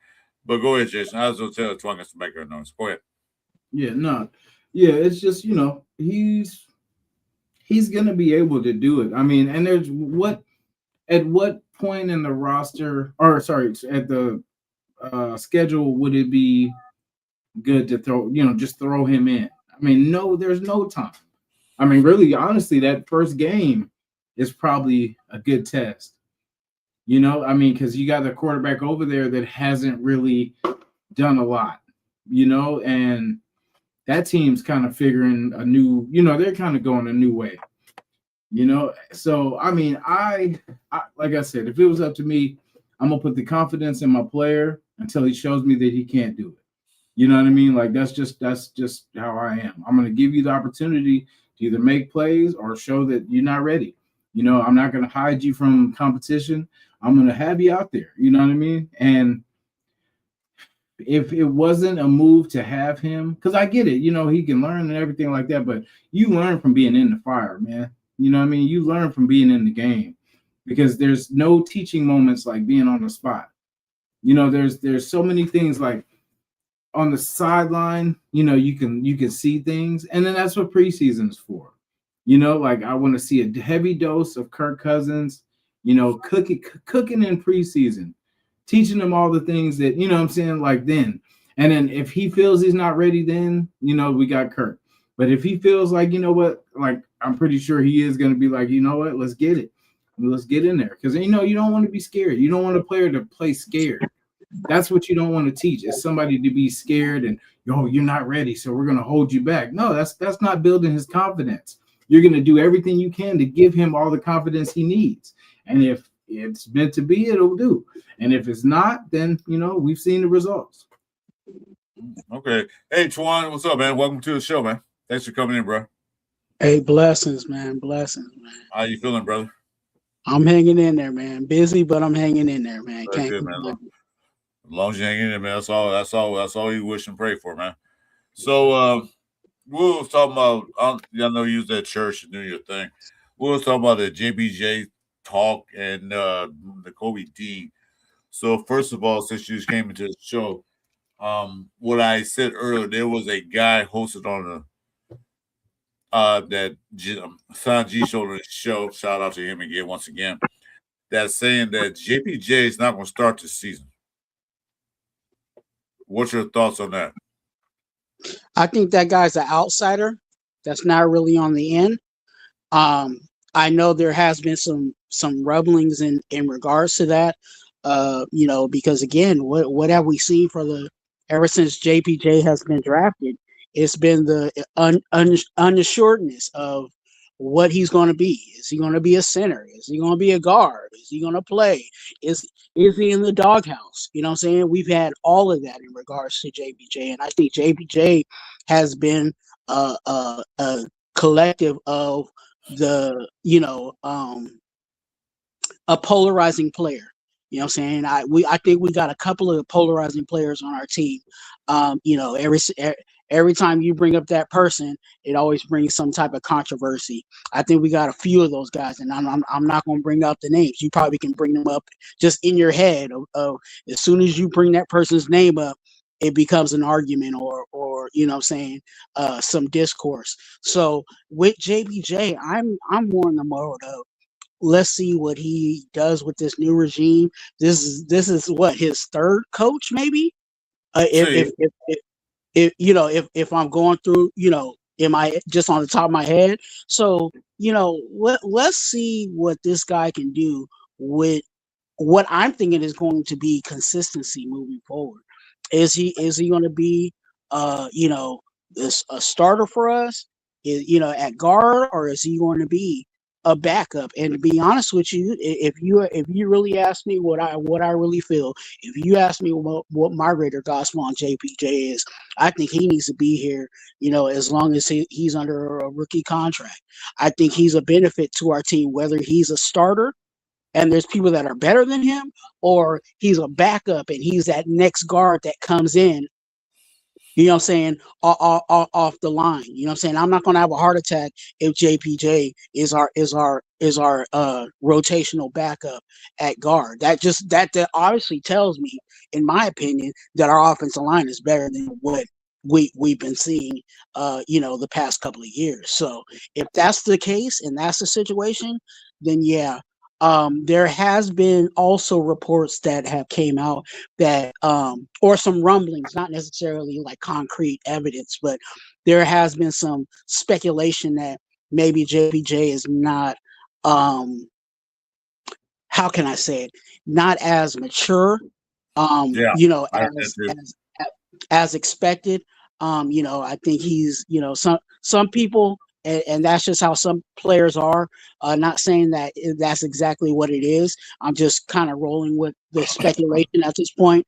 But go ahead, Jason. I was going to tell Twan got some background noise. Go ahead. Yeah, no. Yeah, it's just, you know, he's gonna be able to do it. I mean, and there's at what point in the roster, or sorry, at the schedule would it be good to throw, you know, just throw him in? I mean, no, there's no time. I mean, really, honestly, that first game is probably a good test. You know, I mean, because you got a quarterback over there that hasn't really done a lot, you know, and that team's kind of figuring a new, you know, they're kind of going a new way, you know. So, I mean, I like I said, if it was up to me, I'm going to put the confidence in my player until he shows me that he can't do it. You know what I mean? Like, that's just how I am. I'm going to give you the opportunity to either make plays or show that you're not ready. You know, I'm not going to hide you from competition. I'm going to have you out there. You know what I mean? And if it wasn't a move to have him, because I get it, you know, he can learn and everything like that, but you learn from being in the fire, man. You know what I mean? You learn from being in the game because there's no teaching moments like being on the spot. You know, there's so many things like on the sideline, you know, you can see things, and then that's what preseason's for. You know, like I want to see a heavy dose of Kirk Cousins, you know, cooking in preseason, teaching him all the things that, you know what I'm saying, like then. And then if he feels he's not ready, then, you know, we got Kirk. But if he feels like, you know what, like I'm pretty sure he is going to be like, you know what, let's get it. Let's get in there. Because, you know, you don't want to be scared. You don't want a player to play scared. That's what you don't want to teach, is somebody to be scared and, yo, you're not ready, so we're going to hold you back. No, that's not building his confidence. You're going to do everything you can to give him all the confidence he needs. And if it's meant to be, it'll do. And if it's not, then, you know, we've seen the results. Okay. Hey, Twan, what's up, man? Welcome to the show, man. Thanks for coming in, bro. Hey, blessings, man. Blessings, man. How you feeling, brother? I'm hanging in there, man. Busy, but I'm hanging in there, man. That's good, man. As long as you hang in there, man, that's all you wish and pray for, man. So we was talking about, I know you was at church and doing your thing. We was talking about the JPJ talk and the Kobe D. So first of all, since you just came into the show, what I said earlier, there was a guy hosted on that Sanji showed on the show. Shout out to him again, once again. That's saying that JPJ is not going to start this season. What's your thoughts on that? I think that guy's an outsider that's not really on the end. I know there has been some rumblings in regards to that. You know, because again, what have we seen ever since JPJ has been drafted? It's been the unassuredness of what he's going to be. Is he going to be a center? Is he going to be a guard? Is he going to play? Is he in the doghouse? You know what I'm saying? We've had all of that in regards to JPJ, and I think JPJ has been a collective of the, you know, a polarizing player. You know what I'm saying? I think we got a couple of polarizing players on our team. You know, every time you bring up that person, it always brings some type of controversy. I think we got a few of those guys, and I'm not going to bring up the names. You probably can bring them up just in your head. Of as soon as you bring that person's name up, it becomes an argument or or some discourse. So with JPJ, I'm more in the mode of let's see what he does with this new regime. This is what his third coach, maybe. See, If I'm going through, am I just on the top of my head? So, let's see what this guy can do with what I'm thinking is going to be consistency moving forward. Is he going to be a starter for us, at guard, or is he going to be a backup? And to be honest with you, if you really ask me what I really feel, if you ask me what my greater gospel on JPJ is, I think he needs to be here, as long as he's under a rookie contract. I think he's a benefit to our team, whether he's a starter and there's people that are better than him, or he's a backup and he's that next guard that comes in, off the line. I'm not going to have a heart attack if JPJ is our rotational backup at guard. That obviously tells me, in my opinion, that our offensive line is better than what we've been seeing the past couple of years. So if that's the case and that's the situation, then yeah. There has been also reports that have came out that, or some rumblings, not necessarily like concrete evidence, but there has been some speculation that maybe JPJ is not, how can I say it, not as mature, yeah, I heard that too. as expected. I think he's, some people, and that's just how some players are. Not saying that that's exactly what it is. I'm just kind of rolling with the speculation at this point.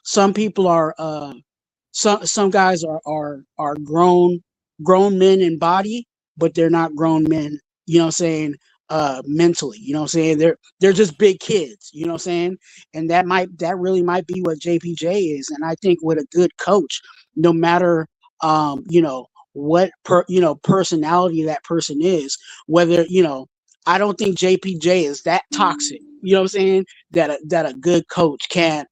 Some people are, some guys are grown men in body, but they're not grown men. Mentally. They're just big kids. And that really might be what JPJ is. And I think with a good coach, no matter what personality that person is, whether I don't think JPJ is that toxic, that a good coach can't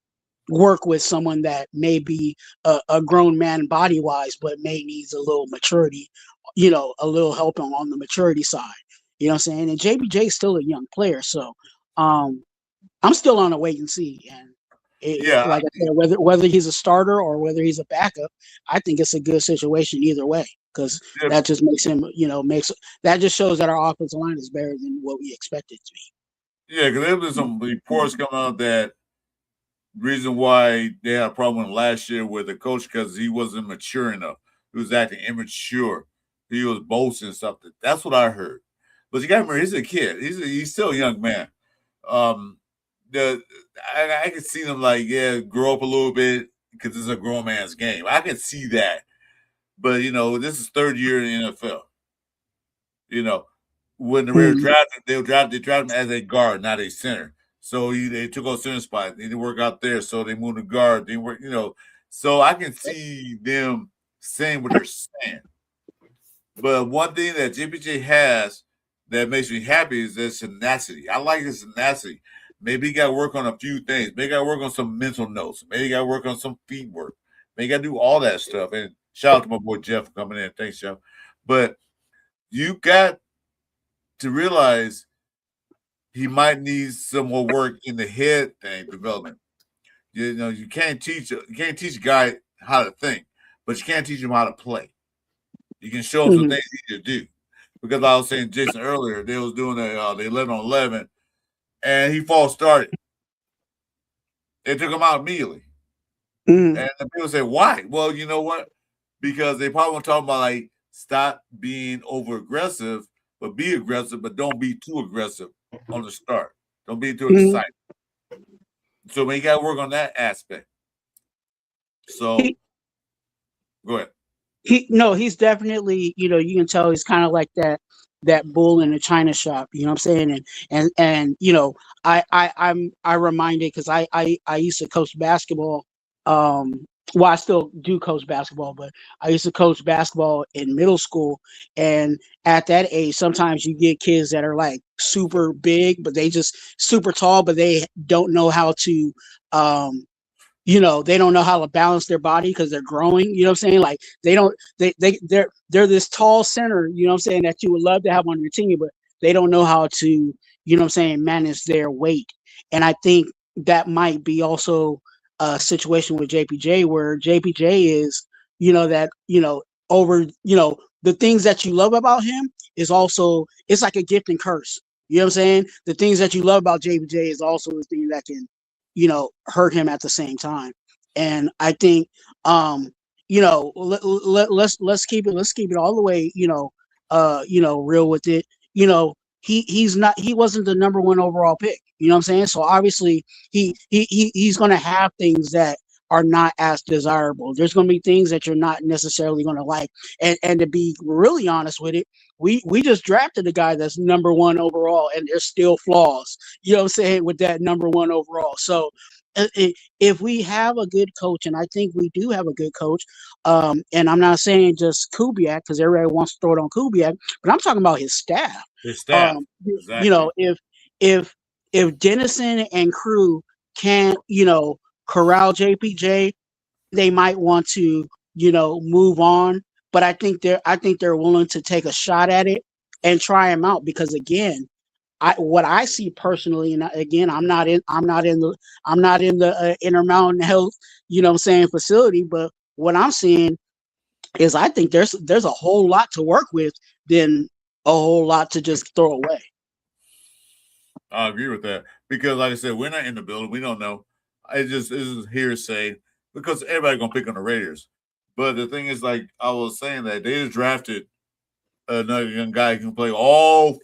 work with someone that may be a grown man body wise, but may needs a little maturity, a little help on the maturity side. And JPJ is still a young player, so I'm still on a wait and see. And Yeah, like I said, whether he's a starter or whether he's a backup, I think it's a good situation either way, because yeah, that just makes him, that just shows that our offensive line is better than what we expect it to be. yeah. Because there was some reports coming out that reason why they had a problem last year with the coach because he wasn't mature enough. He was acting immature. He was boasting something. That's what I heard. But you got to remember, he's a kid. He's still a young man. I can see them grow up a little bit because it's a grown man's game. I can see that, but this is third year in the NFL. When the Raiders drafted, they drafted him as a guard, not a center. So they took on center spot. They didn't work out there, so they moved to guard. They work, So I can see them saying what they're saying. But one thing that JPJ has that makes me happy is his tenacity. I like his tenacity. Maybe he got to work on a few things. Maybe he got to work on some mental notes. Maybe he got to work on some feet work. Maybe he got to do all that stuff. And shout out to my boy Jeff for coming in. Thanks, Jeff. But you got to realize he might need some more work in the head thing development. You can't teach a guy how to think, but you can't teach him how to play. You can show him some things he can do. Because I was saying Jason earlier, they was doing the 11-on-11, and he false started. They took him out immediately. And the people say, why? Well, you know what? Because they probably want to talk about stop being over aggressive, but be aggressive, but don't be too aggressive on the start. Don't be too excited. So we got to work on that aspect. So go ahead. He's definitely, you can tell he's kind of like that bull in the china shop, you know what I'm saying? And I'm reminded because I used to coach basketball. Well, I still do coach basketball, but I used to coach basketball in middle school. And at that age, sometimes you get kids that are like super big, but they just super tall, but they don't know how to they don't know how to balance their body because they're growing. You know what I'm saying? Like they're this tall center, you know what I'm saying, that you would love to have on your team, but they don't know how to, you know what I'm saying, manage their weight. And I think that might be also a situation with JPJ where JPJ is, that, over, the things that you love about him is also, it's like a gift and curse. You know what I'm saying? The things that you love about JPJ is also the thing that can, hurt him at the same time. And I think, let's keep it all the way, real with it. He wasn't the number one overall pick. You know what I'm saying? So obviously he's going to have things that are not as desirable. There's going to be things that you're not necessarily going to like. And to be really honest with it, we just drafted a guy that's number one overall, and there's still flaws. You know what I'm saying, with that number one overall. So if we have a good coach, and I think we do have a good coach, and I'm not saying just Kubiak because everybody wants to throw it on Kubiak, but I'm talking about his staff. His staff, exactly. If Dennison and crew can't, corral JPJ, they might want to, move on. But I think they're willing to take a shot at it and try him out because, again, what I see personally, and again, I'm not in the Intermountain Health, facility, but what I'm seeing is I think there's a whole lot to work with than a whole lot to just throw away. I agree with that because, like I said, we're not in the building. We don't know. It is hearsay because everybody's gonna pick on the Raiders. But the thing is, like I was saying, that they just drafted another young guy who can play all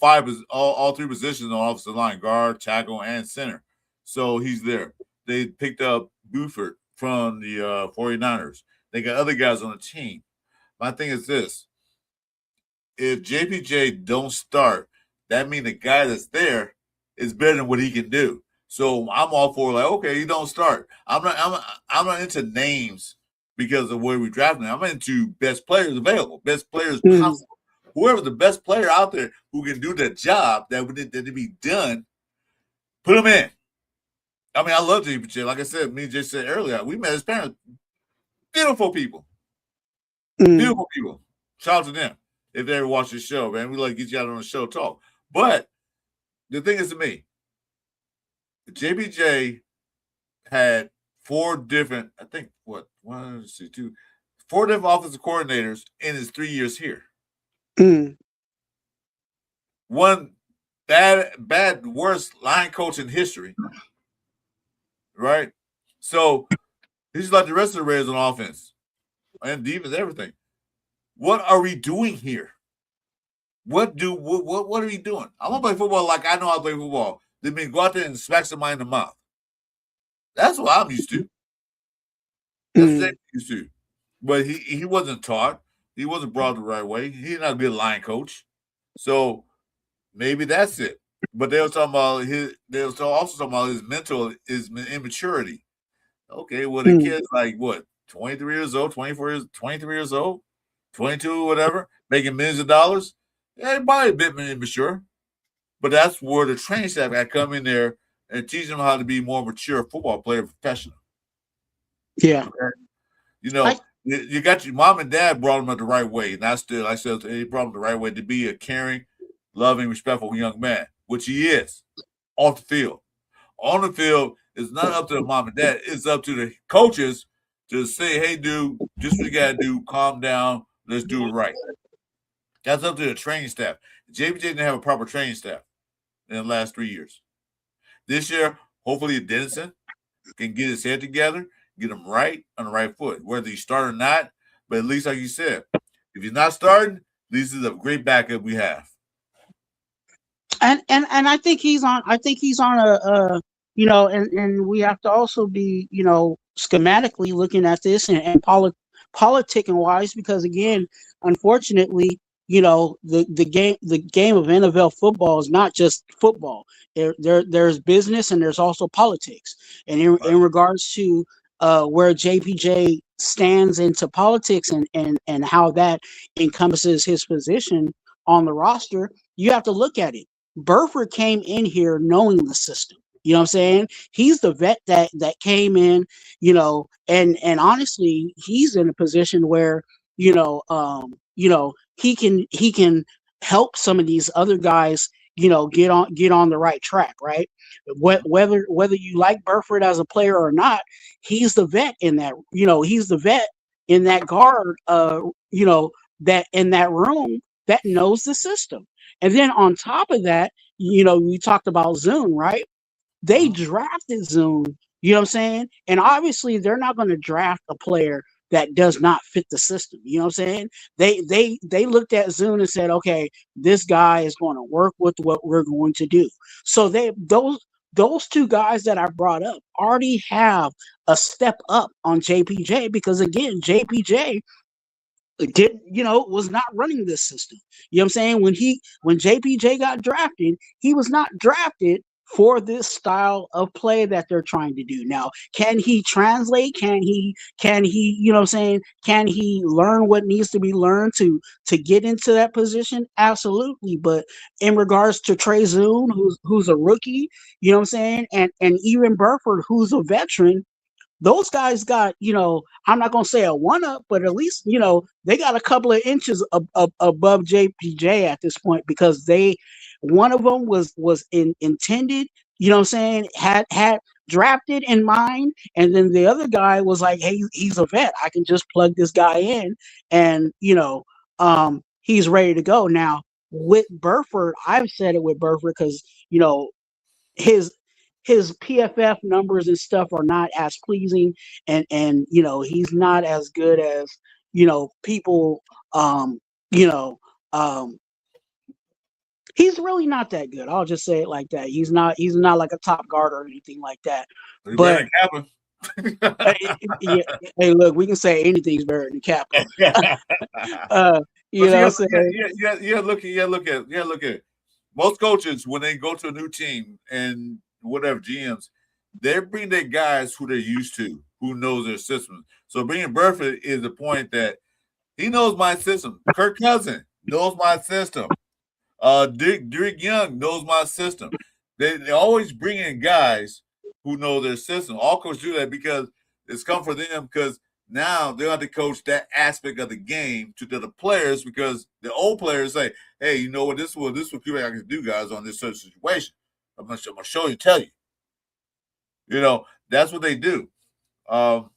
three positions on offensive line: guard, tackle, and center. So he's there. They picked up Buford from the 49ers. They got other guys on the team. My thing is this: if JPJ don't start, that means the guy that's there is better than what he can do. So I'm all for, like, okay, you don't start. I'm not into names because of where we drafting. I'm into best players available, best players possible. Whoever's the best player out there who can do the job that to be done, put him in. I mean, I love JPJ. Like I said, me and Jay said earlier, we met his parents. Beautiful people. Beautiful people. Shout out to them if they ever watch this show, man. We like to get you out on the show talk. But the thing is, to me, JPJ had four different offensive coordinators in his 3 years here. One worst line coach in history. Right? So he's like the rest of the Raiders on offense and defense, everything. What are we doing here? What are we doing? I want to play football like I know how to play football. They mean go out there and smack somebody in the mouth. That's what I'm used to. That's what I'm used to. But he wasn't taught. He wasn't brought the right way. He's not a good line coach. So maybe that's it. But they were talking about his mental immaturity. Okay, well the kid's like what, 23 years old, 24 years, 23 years old, 22, whatever, making millions of dollars. Everybody a bit immature. But that's where the training staff got to come in there and teach them how to be more mature football player, professional. Yeah. Okay? You got your mom and dad brought them up the right way. And I said, they brought him the right way to be a caring, loving, respectful young man, which he is off the field. On the field, it's not up to the mom and dad. It's up to the coaches to say, hey, dude, this is what you got to do. Calm down. Let's do it right. That's up to the training staff. JPJ didn't have a proper training staff in the last 3 years. This year, hopefully Dennison can get his head together, get him right on the right foot, whether he start or not. But at least, like you said, if he's not starting, at least it's a great backup we have. And I think he's on. I think he's on a and we have to also be schematically looking at this and politicking wise, because again, unfortunately, the game of NFL football is not just football. There's business and there's also politics. And in regards to where JPJ stands into politics and how that encompasses his position on the roster, you have to look at it. Burford came in here knowing the system. You know what I'm saying? He's the vet that came in, and honestly, he's in a position where, he can help some of these other guys, get on the right track, right? Whether you like Burford as a player or not, he's the vet in that, he's the vet in that guard, that in that room that knows the system. And then on top of that, we talked about Zoom, right? They drafted Zune, you know what I'm saying? And obviously they're not going to draft a player that does not fit the system. You know what I'm saying? They looked at Zune and said, okay, this guy is going to work with what we're going to do. So those two guys that I brought up already have a step up on JPJ, because again, JPJ was not running this system. You know what I'm saying? When JPJ got drafted, he was not drafted for this style of play that they're trying to do. Now, can he translate? Can he, you know what I'm saying? Can he learn what needs to be learned to get into that position? Absolutely. But in regards to Trey Zoon, who's a rookie, you know what I'm saying? And even Burford, who's a veteran, those guys got, I'm not going to say a one up, but at least, they got a couple of inches above JPJ at this point, because one of them was intended, you know what I'm saying, had drafted in mind. And then the other guy was like, hey, he's a vet. I can just plug this guy in and, he's ready to go. Now with Burford, I've said it with Burford because, his PFF numbers and stuff are not as pleasing, and he's not as good as people, you know he's really not that good. I'll just say it like that. He's not like a top guard or anything like that. But hey, look, we can say anything's better than Kappa. Look at most coaches when they go to a new team and whatever GMs, they bring their guys who they're used to, who knows their system. So bringing Burford is the point that he knows my system. Kirk Cousins knows my system. Derek Young knows my system. They always bring in guys who know their system. All coaches do that because it's come for them, because now they have to coach that aspect of the game to the players, because the old players say, hey, you know what, this is what I can do, guys, on this certain situation. I'm gonna show you, tell you. That's what they do. So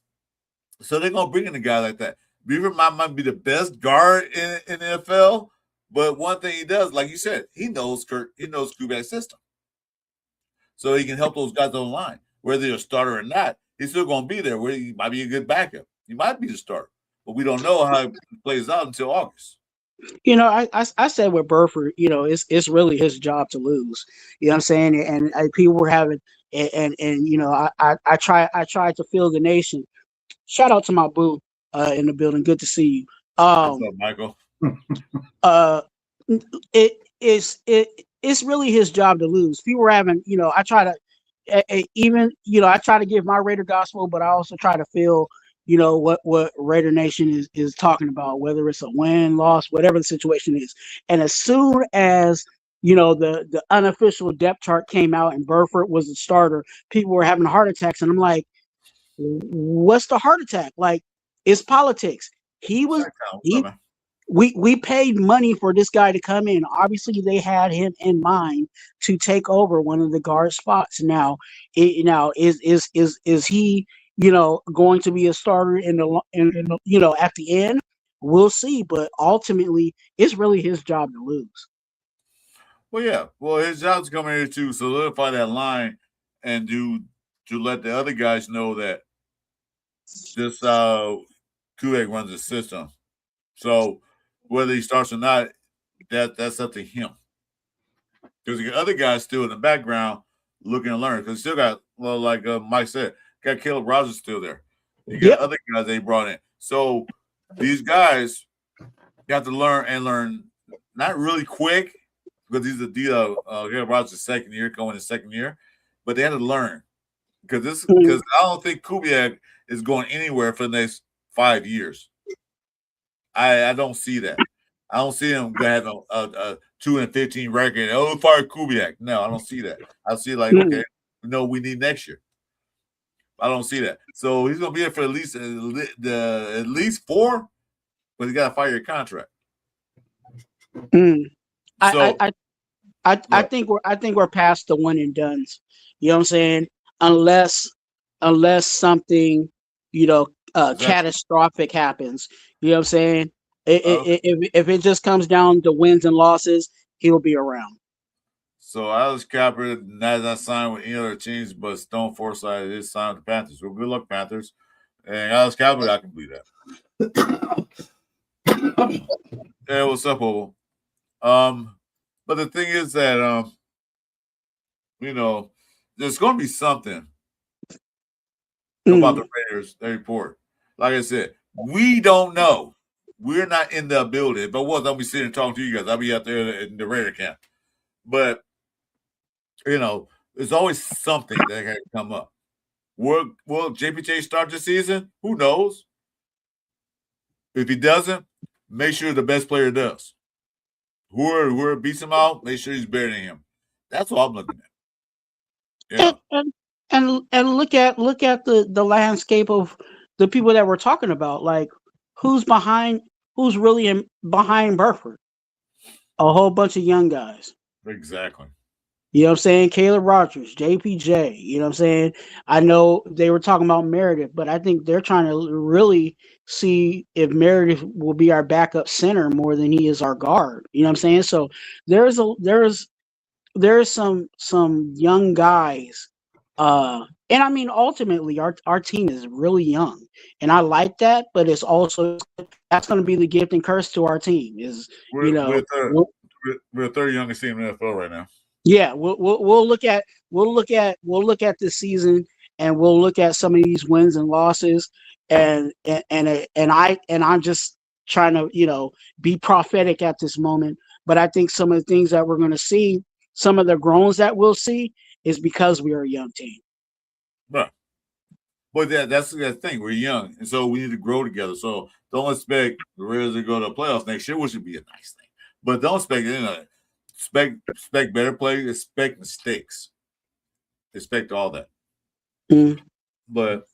they're gonna bring in a guy like that. Beaver might be the best guard in the NFL, but one thing he does, like you said, he knows Kubiak's system, so he can help those guys on the line. Whether you're a starter or not, he's still gonna be there. Where he might be a good backup, he might be the starter, but we don't know how it plays out until August. I said with Burford, it's really his job to lose. You know what I'm saying? And people were having, and I tried to fill the nation. Shout out to my boo in the building. Good to see you. What's up, Michael? It's really his job to lose. People were having, I try to I try to give my Raider gospel, but I also try to feel what Raider Nation is talking about, whether it's a win, loss, whatever the situation is. And as soon as the unofficial depth chart came out and Burford was the starter, people were having heart attacks, and I'm like, what's the heart attack? Like, it's politics. We paid money for this guy to come in. Obviously, they had him in mind to take over one of the guard spots. Now, is he going to be a starter in the at the end? We'll see. But ultimately, it's really his job to lose. Well, yeah. Well, his job's coming here to solidify that line and to let the other guys know that this Kubiak runs the system. So whether he starts or not, that's up to him. Because the other guys still in the background looking to learn. Because still got, well, like Mike said, got Caleb Rogers still there. You got other guys they brought in. So these guys got to learn not really quick, because Caleb Rogers' second year, going in second year, but they had to learn. Because I don't think Kubiak is going anywhere for the next 5 years. I don't see that. I don't see him having a 2-15 record. Oh, fire Kubiak. No, I don't see that. I see okay, know we need next year. I don't see that. So he's going to be there for at least 4, but he got a 5-year contract. Mm. So I think we're past the one and dones. You know what I'm saying? Unless something, catastrophic happens. You know what I'm saying? If it just comes down to wins and losses, he'll be around. So Alex Capper not signed with any other teams, but Stone Forsythe is signed with the Panthers. Well, good luck, Panthers. And Alex Capper, I can believe that. Hey, what's up, Oval? But the thing is that there's going to be something about the Raiders. They report. Like I said, we don't know. We're not in the building. If I was, I'll be sitting and talking to you guys. I'll be out there in the Raider camp. But there's always something that can come up. Will JPJ start the season? Who knows? If he doesn't, make sure the best player does. Whoever beats him out, make sure he's better than him. That's what I'm looking at. Yeah. And look at the landscape of the people that we're talking about. Like, who's really behind Burford? A whole bunch of young guys. Exactly. You know what I'm saying? Caleb Rogers, JPJ, you know what I'm saying? I know they were talking about Meredith, but I think they're trying to really see if Meredith will be our backup center more than he is our guard. You know what I'm saying? So there's some young guys. And I mean, ultimately our team is really young, and I like that, but it's also, that's going to be the gift and curse to our team is, we're the third youngest team in the NFL right now. Yeah, we'll look at this season, and we'll look at some of these wins and losses, and I'm just trying to be prophetic at this moment. But I think some of the things that we're going to see, some of the groans that we'll see, is because we are a young team. Right. But that's the thing. We're young, and so we need to grow together. So don't expect the Raiders to go to the playoffs next year, which would be a nice thing. But don't expect expect better play, expect mistakes, expect all that. Mm. But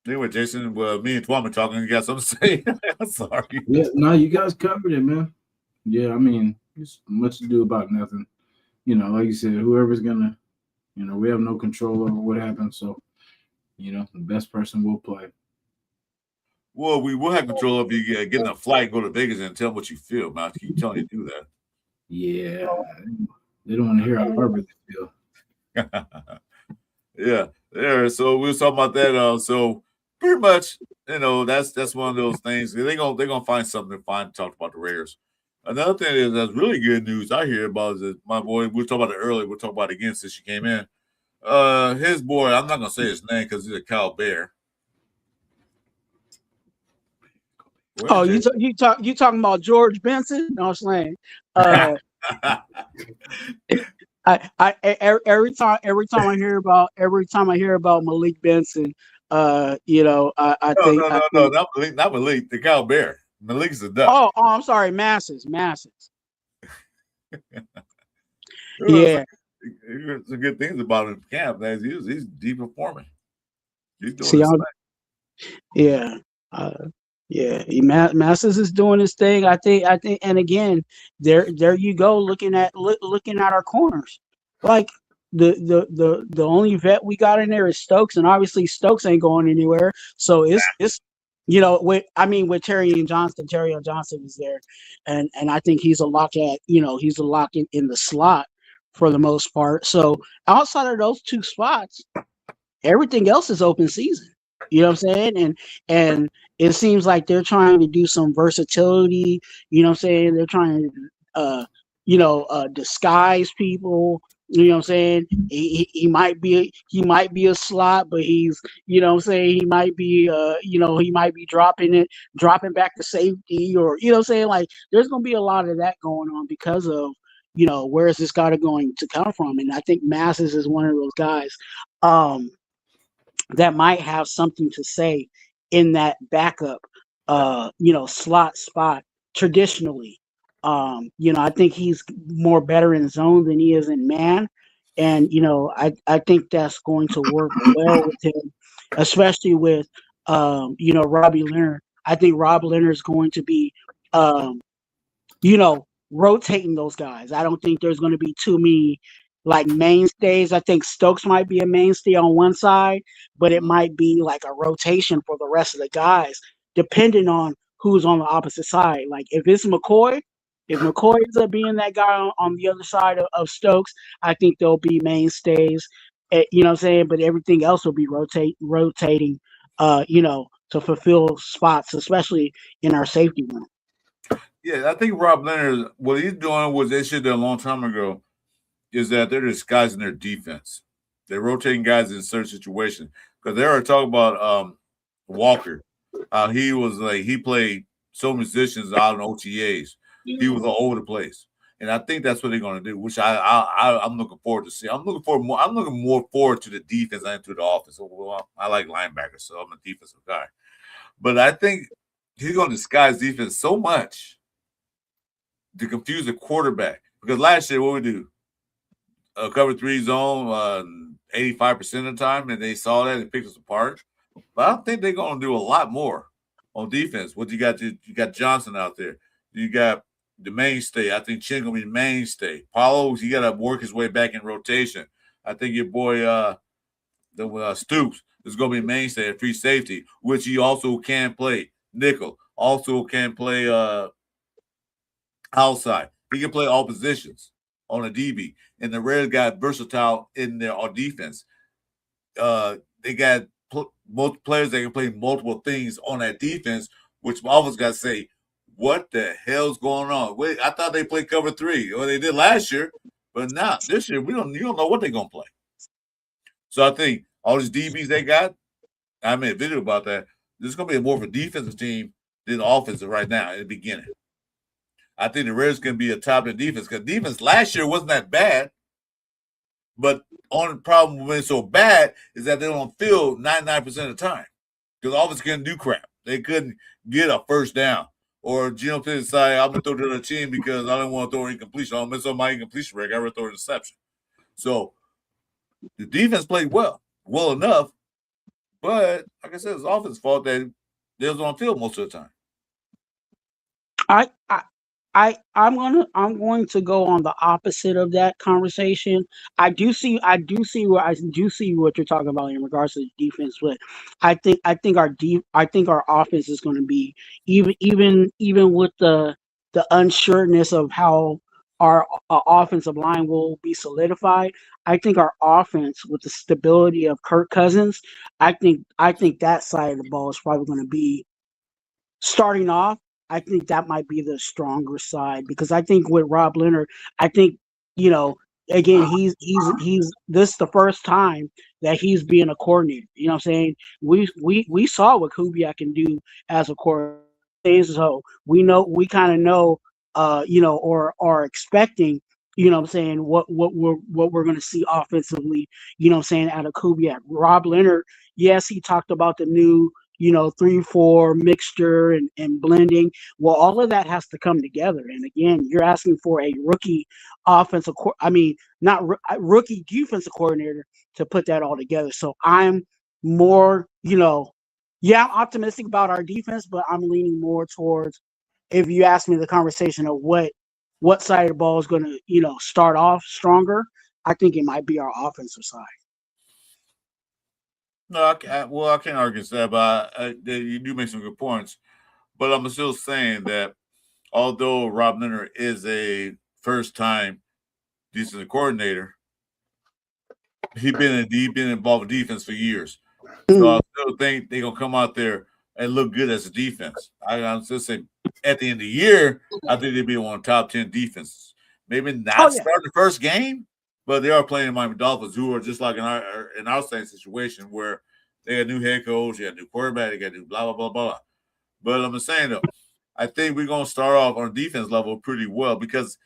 anyway, Jason, me and Twan are talking. You got something to say? I'm sorry. Yeah, no, you guys covered it, man. Yeah, I mean, it's much to do about nothing. Like you said, whoever's gonna, we have no control over what happens. So, the best person will play. Well, we will have control if you get in a flight, go to Vegas, and tell them what you feel, man. I keep telling you to do that. Yeah, they don't want to hear how I really feel. Yeah. So we were talking about that. So pretty much, that's one of those things. They're gonna find something to talk about the Raiders. Another thing is that's really good news I hear about is that my boy. We were talking about it earlier. We'll talk about it again since she came in. His boy. I'm not gonna say his name because he's a Cal Bear. Oh, you talking about George Benson? No, I'm saying. Every time I hear about Malik Benson, I think not Malik, the Cal Bear. Malik's the duck. Oh, I'm sorry, Masses. Yeah, some good things about him in camp. He's deep performing. He's doing his thing. Yeah. Masses is doing his thing. I think, and again, there you go, looking at our corners. Like the only vet we got in there is Stokes, and obviously Stokes ain't going anywhere. So it's with Terry Johnson is there, and I think he's a lock in the slot for the most part. So outside of those two spots, everything else is open season. You know what I'm saying? And it seems like they're trying to do some versatility. You know what I'm saying? They're trying to, disguise people. You know what I'm saying? He might be a slot, but he's, you know what I'm saying, he might be dropping back to safety, or, you know what I'm saying? Like, there's going to be a lot of that going on because of, where is this guy going to come from? And I think Masses is one of those guys that might have something to say in that backup, slot spot traditionally. I think he's more better in zone than he is in man. And I think that's going to work well with him, especially with Robbie Leonard. I think Rob Leonard is going to be um, rotating those guys. I don't think there's going to be too many like mainstays. I think Stokes might be a mainstay on one side, but it might be like a rotation for the rest of the guys, depending on who's on the opposite side. Like if it's McCoy, if McCoy ends up being that guy on the other side of Stokes, I think there'll be mainstays. You know what I'm saying? But everything else will be rotating, to fulfill spots, especially in our safety room. Yeah, I think Rob Leonard, what he's doing, was they should have done a long time ago, is that they're disguising their defense. They're rotating guys in certain situations. Because they were talking about Walker. He was like, he played so many positions out in OTAs. He was all over the place. And I think that's what they're going to do, which I'm looking forward to see. I'm looking more forward to the defense than to the offense. Well, I like linebackers, so I'm a defensive guy. But I think he's going to disguise defense so much to confuse the quarterback. Because last year, what we do? Cover 3 zone 85% of the time, and they saw that and picked us apart. But I think they're going to do a lot more on defense. What you got Johnson out there. You got the mainstay. I think Chin going to be the mainstay. Paulo, he got to work his way back in rotation. I think your boy Stoops is going to be mainstay at free safety, which he also can play. Nickel also can play outside. He can play all positions on a DB. And the Raiders got versatile in their defense. They got both players that can play multiple things on that defense, which always got to say, what the hell's going on? Wait, I thought they played cover 3, or they did last year, but now this year you don't know what they're gonna play. So I think all these DBs they got, I made a video about that. This is gonna be more of a defensive team than offensive right now in the beginning. I think the Raiders can be a top in defense because defense last year wasn't that bad. But only problem when it's so bad is that they don't field 99% of the time because offense couldn't do crap. They couldn't get a first down. Or Gino Pitt decide I'm gonna throw to the team because I don't want to throw an incompletion. I'll miss on my incompletion rate. I would throw an interception. So the defense played well enough, but like I said, it's offense's fault that they was on field most of the time. I'm going to go on the opposite of that conversation. I do see what you're talking about in regards to the defense, but I think our offense is going to be even with the unsureness of how our offensive line will be solidified. I think our offense with the stability of Kirk Cousins, I think that side of the ball is probably going to be starting off. I think that might be the stronger side because I think with Rob Leonard, I think again he's this is the first time that he's being a coordinator. You know what I'm saying? We saw what Kubiak can do as a coordinator, so we kind of know or are expecting. You know what I'm saying? What we're going to see offensively. You know what I'm saying out of Kubiak. Rob Leonard, yes, he talked about the new 3-4 mixture and blending. Well, all of that has to come together. And again, you're asking for a rookie rookie defensive coordinator to put that all together. So I'm more, I'm optimistic about our defense, but I'm leaning more towards, if you ask me the conversation of what side of the ball is going to, start off stronger, I think it might be our offensive side. No, I can't argue against that, but you do make some good points. But I'm still saying that although Rob Leonard is a first-time defensive coordinator, he's been involved in defense for years. So I still think they're going to come out there and look good as a defense. I'm still saying at the end of the year, I think they'll be one of the top 10 defenses. Maybe not start the first game, but they are playing the Miami Dolphins, who are just like in our same situation where they got a new head coach, they got a new quarterback, they got a new blah, blah, blah, blah. But I'm saying, though, I think we're going to start off on defense level pretty well because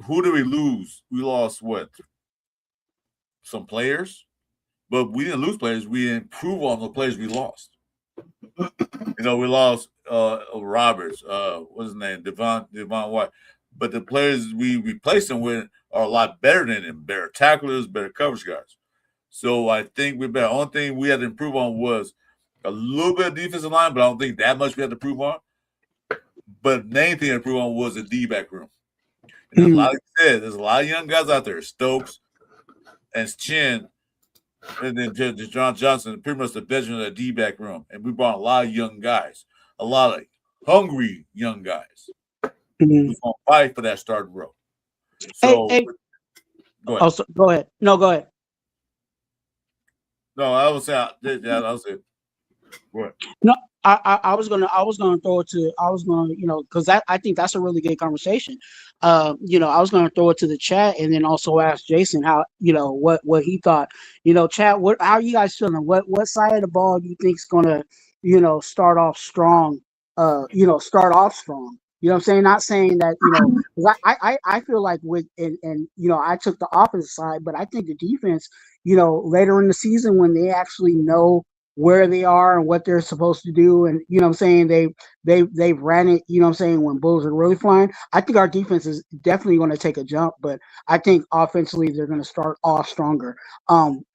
who did we lose? We lost what? Some players, but we didn't lose players. We improved on the players we lost. We lost Roberts, what's his name? Devon White. but the players we replace them with are a lot better than him, better tacklers, better coverage guys. So I think we better. Only thing we had to improve on was a little bit of defensive line, but I don't think that much we had to improve on. But main thing to improve on was the D-back room. And there's a lot, like I said, there's a lot of young guys out there, Stokes and Chin, and then John Johnson, pretty much the veteran of the D-back room. And we brought a lot of young guys, a lot of hungry young guys who's going to fight for that starting row. So, hey. Go ahead. Also, go ahead. No, go ahead. No, I would say that was it. Go ahead. No, I was gonna throw it to because I think that's a really good conversation. I was gonna throw it to the chat and then also ask Jason how what he thought. Chat, how are you guys feeling? What side of the ball do you think's gonna start off strong? Start off strong. You know what I'm saying? Not saying that, 'cause I feel like I took the opposite side, but I think the defense, later in the season when they actually know where they are and what they're supposed to do, and they've ran it, when bullets are really flying. I think our defense is definitely going to take a jump, but I think offensively they're going to start off stronger.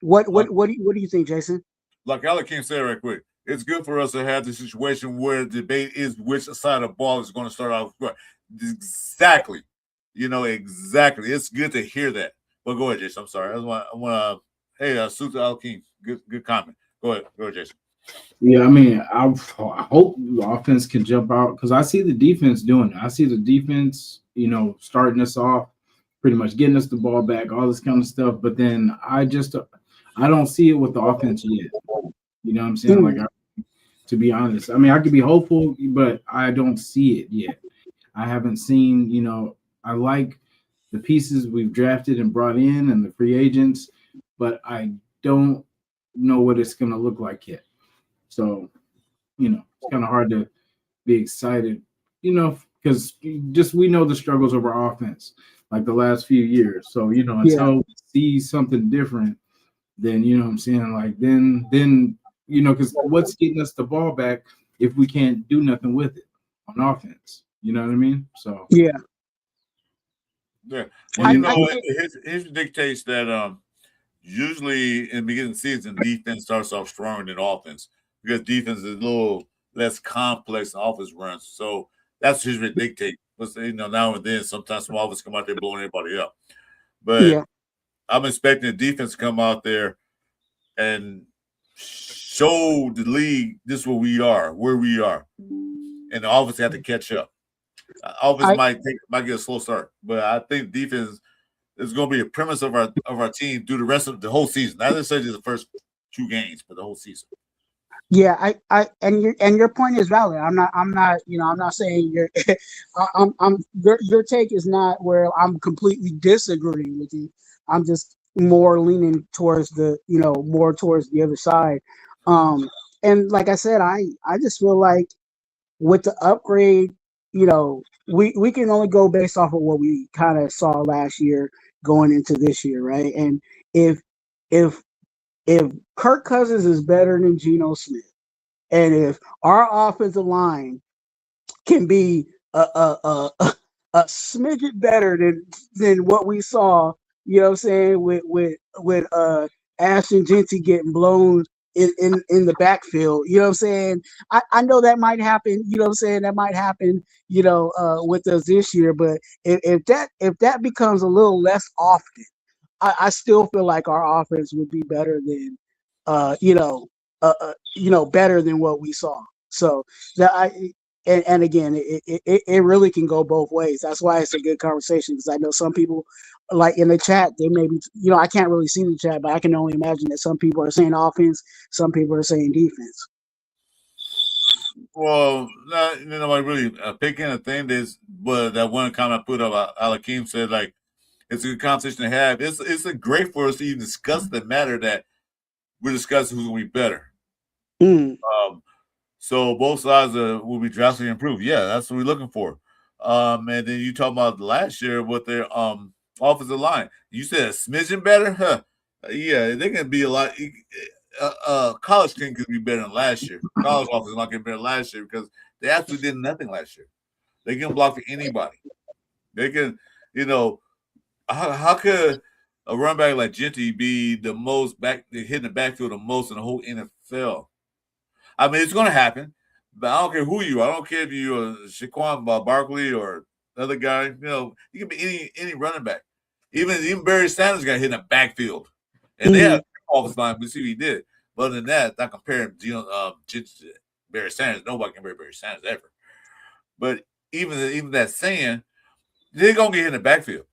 What do you think, Jason? Like Alex said right quick, it's good for us to have the situation where the debate is which side of the ball is going to start off. Exactly. Exactly. It's good to hear that. But go ahead, Jason. I'm sorry. I want to, hey, salute to Alex. Good comment. Go ahead, Jason. Yeah, I mean, I hope the offense can jump out because I see the defense doing it. I see the defense, starting us off, pretty much getting us the ball back, all this kind of stuff. But then I don't see it with the offense yet. You know what I'm saying? Like, to be honest, I mean, I could be hopeful, but I don't see it yet. I haven't seen, I like the pieces we've drafted and brought in and the free agents, but I don't know what it's going to look like yet. So, it's kind of hard to be excited, because we know the struggles of our offense, like the last few years. So, until we see something different, then, what I'm saying? Like, then, because what's getting us the ball back if we can't do nothing with it on offense? You know what I mean? So, yeah. Well, it dictates that usually in the beginning of the season, defense starts off stronger than offense because defense is a little less complex than offense runs. So that's usually dictate. Now and then, sometimes some offense come out there blowing everybody up. But I'm expecting the defense to come out there and show the league this is where we are, and the offense have to catch up. Offense might get a slow start, but I think defense is going to be a premise of our team through the rest of the whole season. Not necessarily the first 2 games, but the whole season. Yeah, and your point is valid. I'm not saying your take is not where I'm completely disagreeing with you. I'm just more leaning towards more towards the other side. And like I said, I just feel like with the upgrade, we can only go based off of what we kind of saw last year going into this year, right? And if Kirk Cousins is better than Geno Smith, and if our offensive line can be a smidget better than what we saw, what I'm saying, with Ashton Genty getting blown in the backfield, what I'm saying. I know that might happen, what I'm saying, that might happen, with us this year, but if that becomes a little less often, I still feel like our offense would be better than better than what we saw. So that and again, it really can go both ways. That's why it's a good conversation, because I know some people, like in the chat, they may be, I can't really see the chat, but I can only imagine that some people are saying offense, some people are saying defense. Well, nobody really picking a thing. But that one comment I put up, Alakim said, like, it's a good conversation to have. It's great for us to even discuss the matter that we're discussing who's going to be better. So both sides will be drastically improved. Yeah, that's what we're looking for. And then you talk about last year with their offensive line. You said a smidgen better? Huh. Yeah, they can be a lot. College team could be better than last year. College offense not get better than last year because they actually did nothing last year. They can block for anybody. They can, you know, how could a run back like Genty be the most hitting the backfield the most in the whole NFL? I mean, it's going to happen, but I don't care who you are. I don't care if you're Shaquan Barkley or another guy. You know, you can be any running back. Even Barry Sanders got hit in the backfield, and they had offensive line. We see what he did. But other than that, not comparing to Barry Sanders. Nobody can compare Barry Sanders ever. But even that saying, they're gonna get hit in the backfield.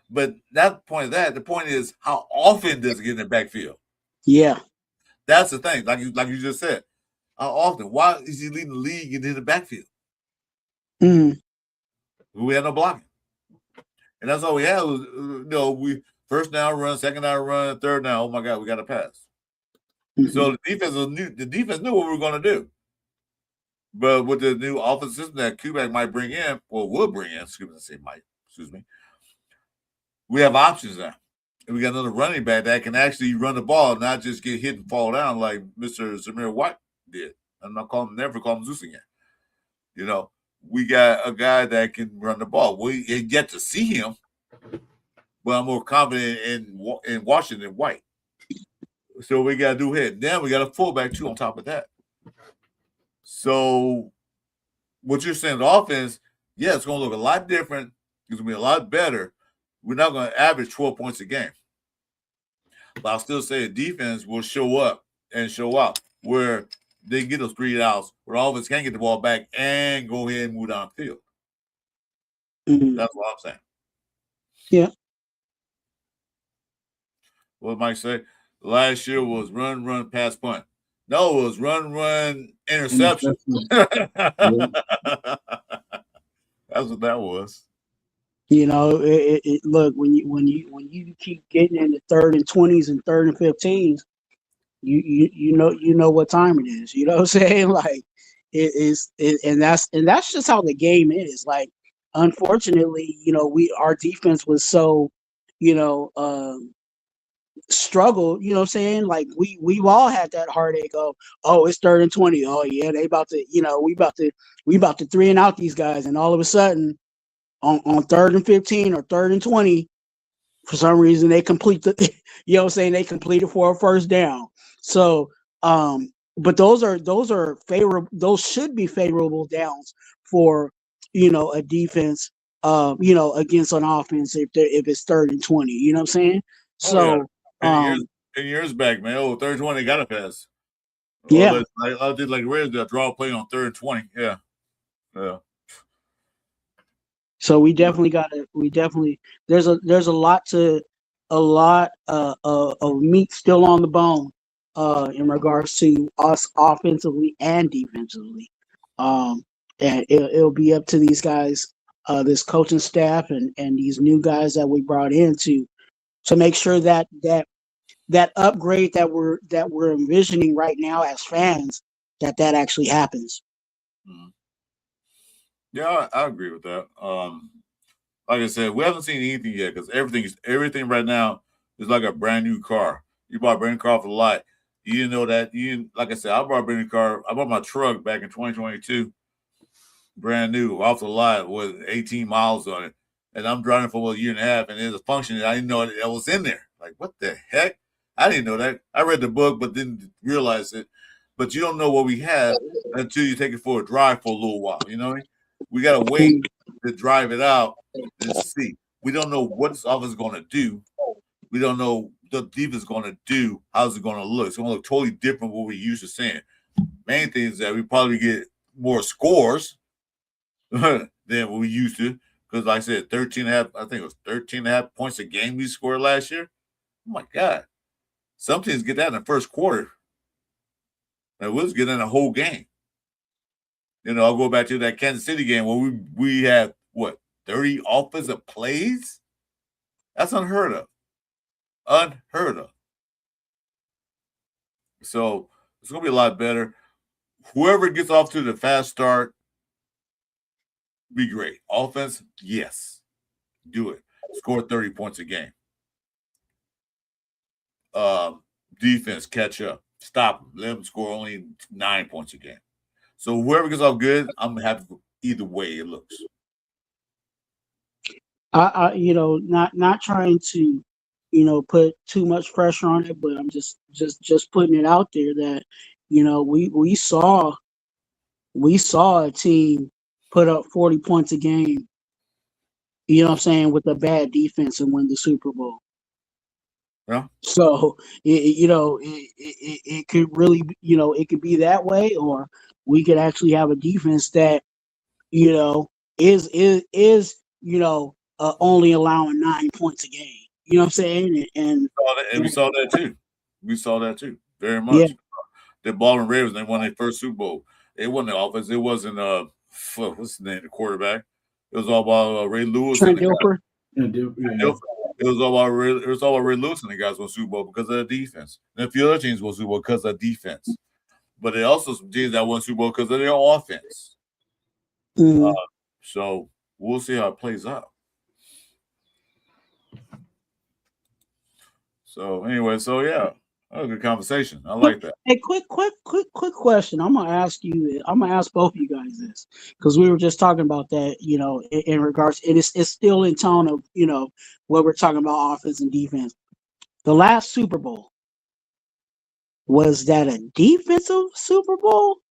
But that point of that, the point is how often does it get in the backfield? Yeah. That's the thing. Like you just said. How often? Why is he leading the league in the backfield? We had no blocking. And that's all we had was, we first down run, second down run, third down. Oh my God, we got to pass. So the defense knew what we were going to do. But with the new offensive system that Kubiak might bring in, or will bring in, excuse me, we have options now. And we got another running back that can actually run the ball, not just get hit and fall down like Mr. Zamir White did. I'm not never calling him Zeus again. You know, we got a guy that can run the ball. We get to see him, but I'm more confident in Washington White. So we got to do hit. Then we got a fullback too on top of that. So what you're saying, the offense, yeah, it's going to look a lot different. It's going to be a lot better. We're not going to average 12 points a game. But I'll still say the defense will show up and show out where they get those 3 outs, where all of us can get the ball back and go ahead and move down the field. That's what I'm saying. Yeah. What Mike say? Last year was run, pass, punt. No, it was run, interception. That's what that was. You know, look, when you keep getting in the 3rd and 20s and 3rd and 15s, you know what time it is. You know what I'm saying? Like and that's just how the game is. Like, unfortunately, our defense was so, struggle, you know what I'm saying? Like we've all had that heartache of, oh, it's 3rd and 20. Oh yeah, they about to, we about to 3 and out these guys, and all of a sudden on 3rd and 15 or 3rd and 20, for some reason they complete the you know what I'm saying, they completed for a first down. So but those are favorable, those should be favorable downs for a defense against an offense if it's 3rd and 20, you know what I'm saying? So years back, man. 3rd and 20 got a pass. Yeah. I did like Reds that draw play on 3rd and 20. Yeah. So we definitely there's a lot of meat still on the bone in regards to us offensively and defensively. And it'll be up to these guys, this coaching staff and these new guys that we brought in to make sure that upgrade that we're envisioning right now as fans, that actually happens. Yeah, I agree with that. Like I said, we haven't seen anything yet because everything right now is like a brand new car. You bought a brand new car for the lot. You didn't know that. Like I said, I bought a brand new car. I bought my truck back in 2022, brand new, off the lot with 18 miles on it. And I'm driving for a year and a half, and there's a function that I didn't know that was in there. Like, what the heck? I didn't know that. I read the book, but didn't realize it. But you don't know what we have until you take it for a drive for a little while. You know what I mean? We got to wait to drive it out and see. We don't know what this office is going to do. We don't know what the defense is going to do. How's it going to look? It's going to look totally different from what we're used to seeing. Main thing is that we probably get more scores than what we used to. Because like I said, 13.5, I think it was 13.5 points a game we scored last year. Oh my God. Some teams get that in the first quarter. And we'll just get in a whole game. I'll go back to that Kansas City game where we had, 30 offensive plays? That's unheard of. Unheard of. So it's going to be a lot better. Whoever gets off to the fast start, be great. Offense, yes. Do it. Score 30 points a game. Defense, catch up. Stop them. Let them score only 9 points a game. So whoever gets off good, I'm happy for either way it looks. Not trying to, put too much pressure on it, but I'm just putting it out there that, we saw a team put up 40 points a game, with a bad defense and win the Super Bowl. Yeah. So it could really, it could be that way, or we could actually have a defense that, is only allowing 9 points a game. You know what I'm saying? And we saw that too. We saw that too. Very Yeah. much. The Baltimore Ravens, they won their first Super Bowl. It wasn't the offense. It wasn't what's the name? The quarterback. It was all about Ray Lewis. Trent and the guys. Yeah. It was all about Ray Lewis and the guys won Super Bowl because of the defense. And a few other teams won Super Bowl because of defense. But there are also some teams that won Super Bowl because of their offense. Mhm. So we'll see how it plays out. So anyway, yeah, that was a good conversation. I like that. Hey, quick question. I'm gonna ask you. I'm gonna ask both of you guys this because we were just talking about that. In regards, it's still in tone of what we're talking about offense and defense. The last Super Bowl, was that a defensive Super Bowl,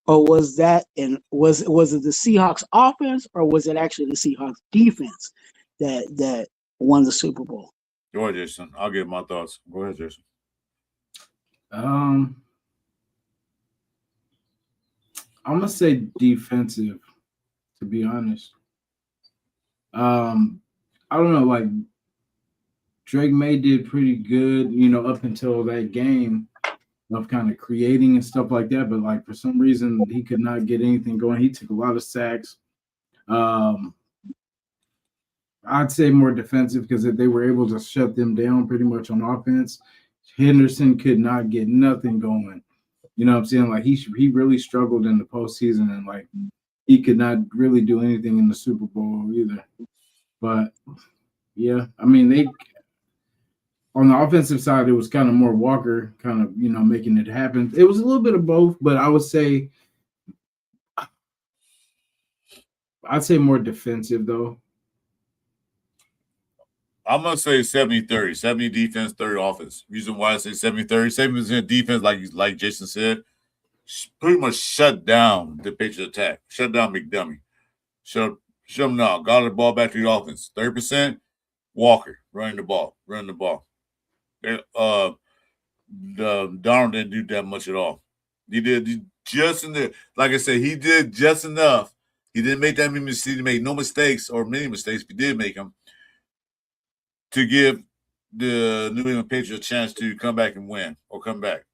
or was it the Seahawks offense, or was it actually the Seahawks defense that won the Super Bowl? Go ahead, Jason. I'll give my thoughts. Go ahead, Jason. I'm gonna say defensive, to be honest. I don't know, like Drake May did pretty good, up until that game of kind of creating and stuff like that. But like for some reason he could not get anything going. He took a lot of sacks. I'd say more defensive because they were able to shut them down pretty much on offense. Henderson could not get nothing going. You know what I'm saying? Like he really struggled in the postseason, and like he could not really do anything in the Super Bowl either. But yeah, I mean, they on the offensive side, it was kind of more Walker kind of, making it happen. It was a little bit of both, but I would say I'd say more defensive though. I'm going to say 70-30. 70 defense, 30 offense. Reason why I say 70-30, 70% defense, like Jason said, pretty much shut down the Patriots attack. Shut down McDummy. Shut them down. Got the ball back to the offense. 30%, Walker running the ball. Darnold didn't do that much at all. He did just in the, like I said, he did just enough. He didn't make that many mistakes. He made no mistakes or many mistakes. If he did make them, to give the New England Patriots a chance to come back and win or come back.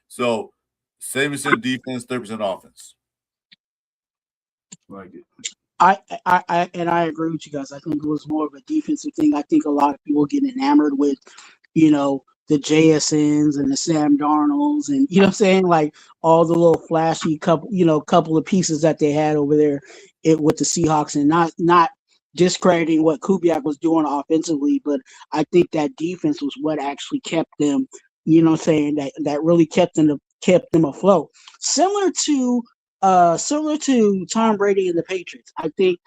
So 70% defense, 30% offense. Like it. I agree with you guys. I think it was more of a defensive thing. I think a lot of people get enamored with, the JSNs and the Sam Darnolds and what I'm saying, like all the little flashy couple of pieces that they had over there with the Seahawks, and not discrediting what Kubiak was doing offensively, but I think that defense was what actually kept them, that really kept them afloat. Similar to Tom Brady and the Patriots. I think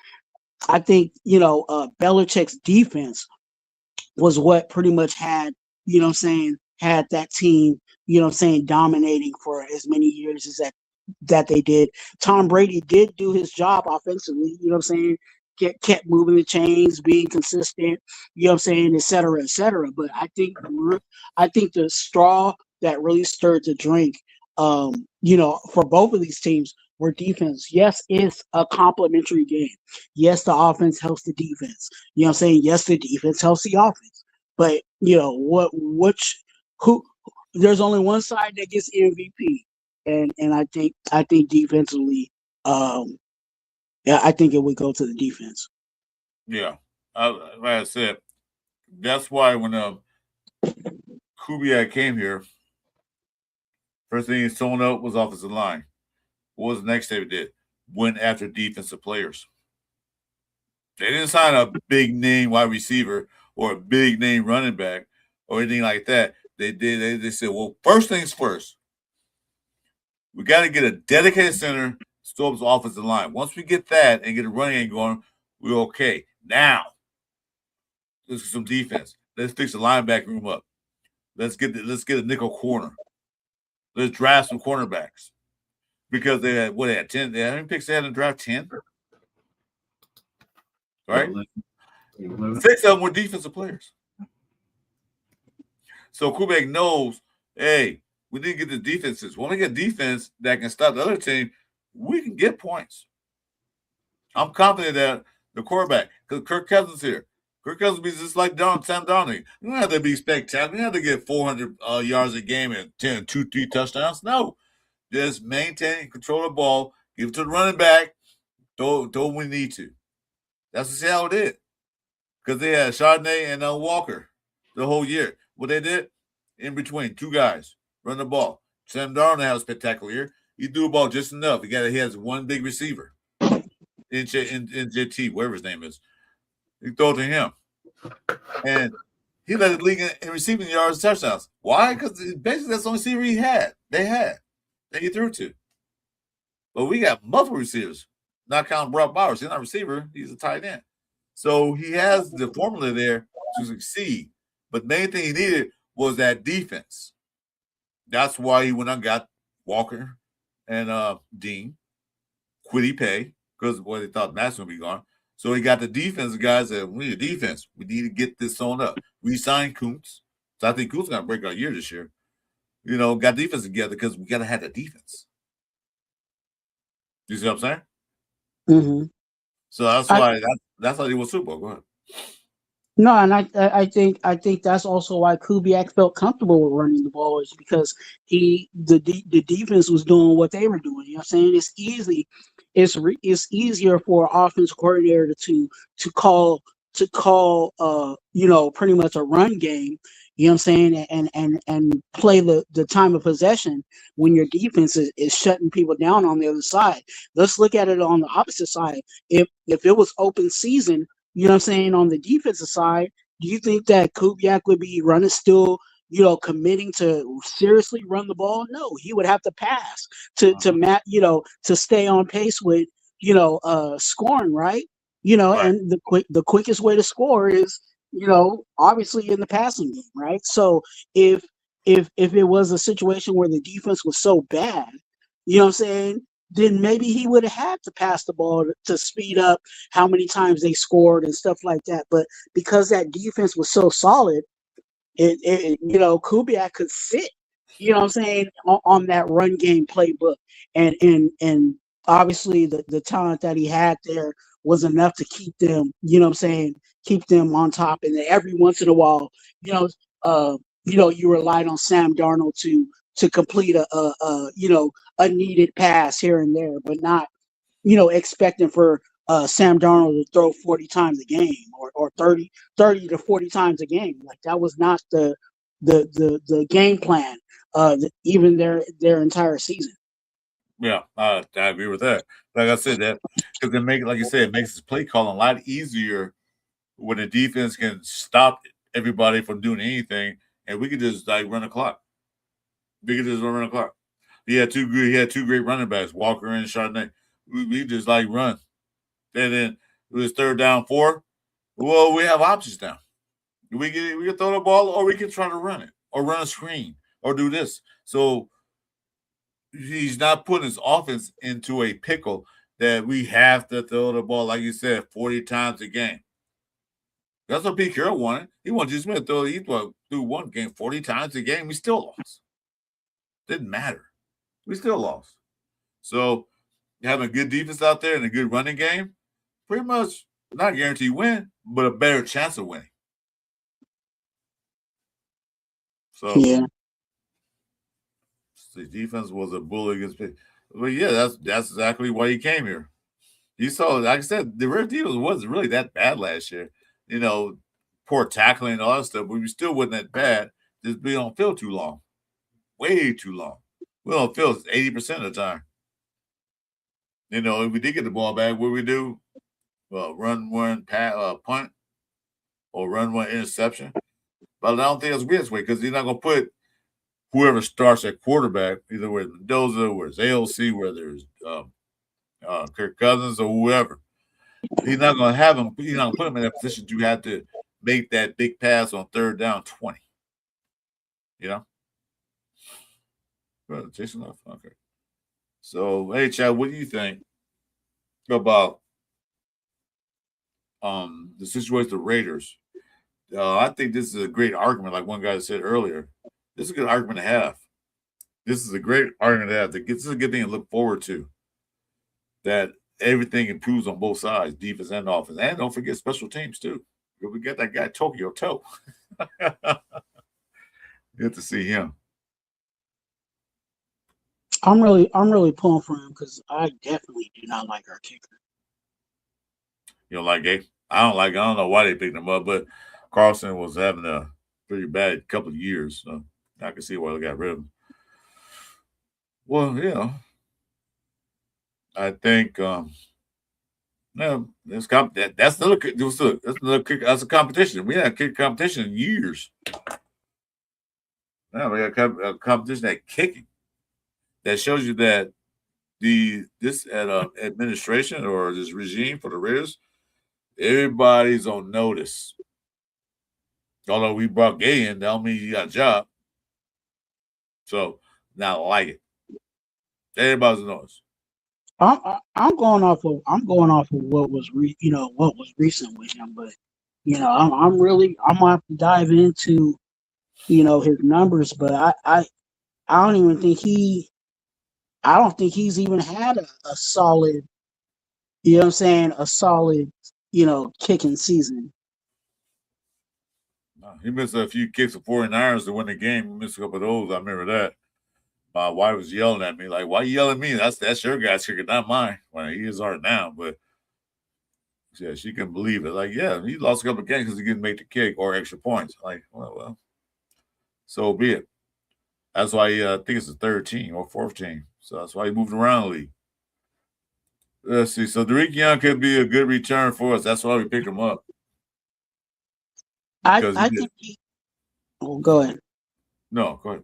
Belichick's defense was what pretty much had had that team dominating for as many years as that they did. Tom Brady did do his job offensively, kept moving the chains, being consistent, et cetera, et cetera. But I think the straw that really stirred the drink, for both of these teams were defense. Yes, it's a complementary game. Yes, the offense helps the defense. Yes, the defense helps the offense. But there's only one side that gets MVP, and I think defensively, I think it would go to the defense. Yeah, like I said, that's why when Kubiak came here, first thing he sewn up was offensive line. What was the next thing they did? Went after defensive players. They didn't sign a big name wide receiver or a big name running back or anything like that. They said, well, first things first. We got to get a dedicated center, Storm's offensive line. Once we get that and get a running game going, we're okay. Now, some defense. Let's fix the linebacker room up. Let's get a nickel corner. Let's draft some cornerbacks because they had 10. How many picks they had in the draft? 10, right? 11. 6 of them were defensive players. So Kubiak knows, hey, we need to get the defenses. When we get defense that can stop the other team, we can get points. I'm confident that the quarterback, because Kirk Cousins here. Kirk Cousins be just like Sam Darnold. You don't have to be spectacular. You don't have to get 400 yards a game and 10, 2, 3 touchdowns. No. Just maintain, control the ball, give it to the running back, throw when we need to. That's how it is. Because they had Chardonnay and Walker the whole year. What they did, in between, 2 guys, run the ball. Sam Darnold had a spectacular year. He threw the ball just enough. He has one big receiver. In JT, whatever his name is. He throw it to him. And he led the league in receiving yards and touchdowns. Why? Because basically that's the only receiver they had that he threw to. But we got multiple receivers, not counting Brock Bowers. He's not a receiver. He's a tight end. So he has the formula there to succeed. But the main thing he needed was that defense. That's why he went and got Walker and Dean, Quiddy Pay, because they thought Matt's going to be gone. So he got the defense guys that we need a defense. We need to get this on up. We signed Kuntz. So I think Kuntz is going to break our year this year. Got defense together because we got to have the defense. You see what I'm saying? Mm-hmm. So that's why that's why he was Super Bowl. Go ahead. No, and I think that's also why Kubiak felt comfortable with running the ball, is because the defense was doing what they were doing. You know what I'm saying? It's easier for an offensive coordinator to call pretty much a run game. You know what I'm saying? And play the time of possession when your defense is shutting people down on the other side. Let's look at it on the opposite side. If it was open season, you know what I'm saying, on the defensive side, do you think that Kubiak would be running still, committing to seriously run the ball? No, he would have to pass to stay on pace with, scoring, right? Right. And the quickest way to score is, obviously in the passing game, right? So if it was a situation where the defense was so bad, you know what I'm saying, then maybe he would have had to pass the ball to speed up how many times they scored and stuff like that. But because that defense was so solid, Kubiak could sit, you know what I'm saying, on that run game playbook. And obviously the talent that he had there was enough to keep them, you know what I'm saying, keep them on top. And then every once in a while, you relied on Sam Darnold to complete a needed pass here and there, but not, expecting for Sam Darnold to throw 40 times a game or 30 to 40 times a game. Like, that was not the game plan, even their entire season. Yeah, I agree with that. Like I said, that because like you said, it makes his play calling a lot easier when the defense can stop everybody from doing anything, and we could just run the clock. We could just run the clock. He had two great running backs, Walker and Chardonnay. We just run. And then it was 3rd down, 4. Well, we have options now. We can throw the ball, or we can try to run it, or run a screen, or do this. So he's not putting his offense into a pickle that we have to throw the ball, like you said, 40 times a game. That's what Pete Carroll wanted. He wanted G. Smith to through one game 40 times a game. We still lost. Didn't matter. We still lost. So having a good defense out there and a good running game, pretty much not guaranteed win, but a better chance of winning. So yeah, the defense was a bully against Pitt. But yeah, that's exactly why he came here. You saw, like I said, the Red Devils wasn't really that bad last year. Poor tackling and all that stuff, but we still wasn't that bad. Just we don't feel too long. Way too long. We don't feel 80% of the time. If we did get the ball back, what we do? Well, run one punt or run one interception. But I don't think it's this way because you're not going to put whoever starts at quarterback, either whether it's Mendoza, whether it's AOC, whether it's Kirk Cousins or whoever. He's not going to have him. He's not going to put him in that position to have to make that big pass on 3rd down 20. You know? Well, Jason left. Okay. So, hey, Chad, what do you think about the situation of the Raiders? I think this is a great argument, like one guy said earlier. This is a good argument to have. This is a great argument to have. This is a good thing to look forward to. That everything improves on both sides, defense and offense. And don't forget special teams, too. We got that guy, Tokyo Toe. Good to see him. I'm really pulling for him because I definitely do not like our kicker. You don't like Gabe? I don't know why they picked him up, but Carlson was having a pretty bad couple of years. So I can see why they got rid of him. Well, yeah. I think that's a competition. We haven't kicked competition in years. Now we got a competition at kicking. That shows you that this administration or this regime for the Raiders, everybody's on notice. Although we brought Gay in, that don't mean you got a job. So not like it. Everybody's on notice. I'm going off of what was recent with him, but I'm gonna have to dive into his numbers, but I don't even think he's even had a solid, a solid, kicking season. He missed a few kicks of 49ers to win the game. He missed a couple of those. I remember that. My wife was yelling at me, like, why you yelling at me? That's your guy's kicker, not mine. Well, he is hard now, but yeah, she couldn't believe it. Like, yeah, he lost a couple of games because he didn't make the kick or extra points. Like, well, so be it. That's why I think it's the 3rd team or 4th team. So that's why he moved around the league. Let's see. So Derek Young could be a good return for us. That's why we picked him up. I think go ahead. No, go ahead.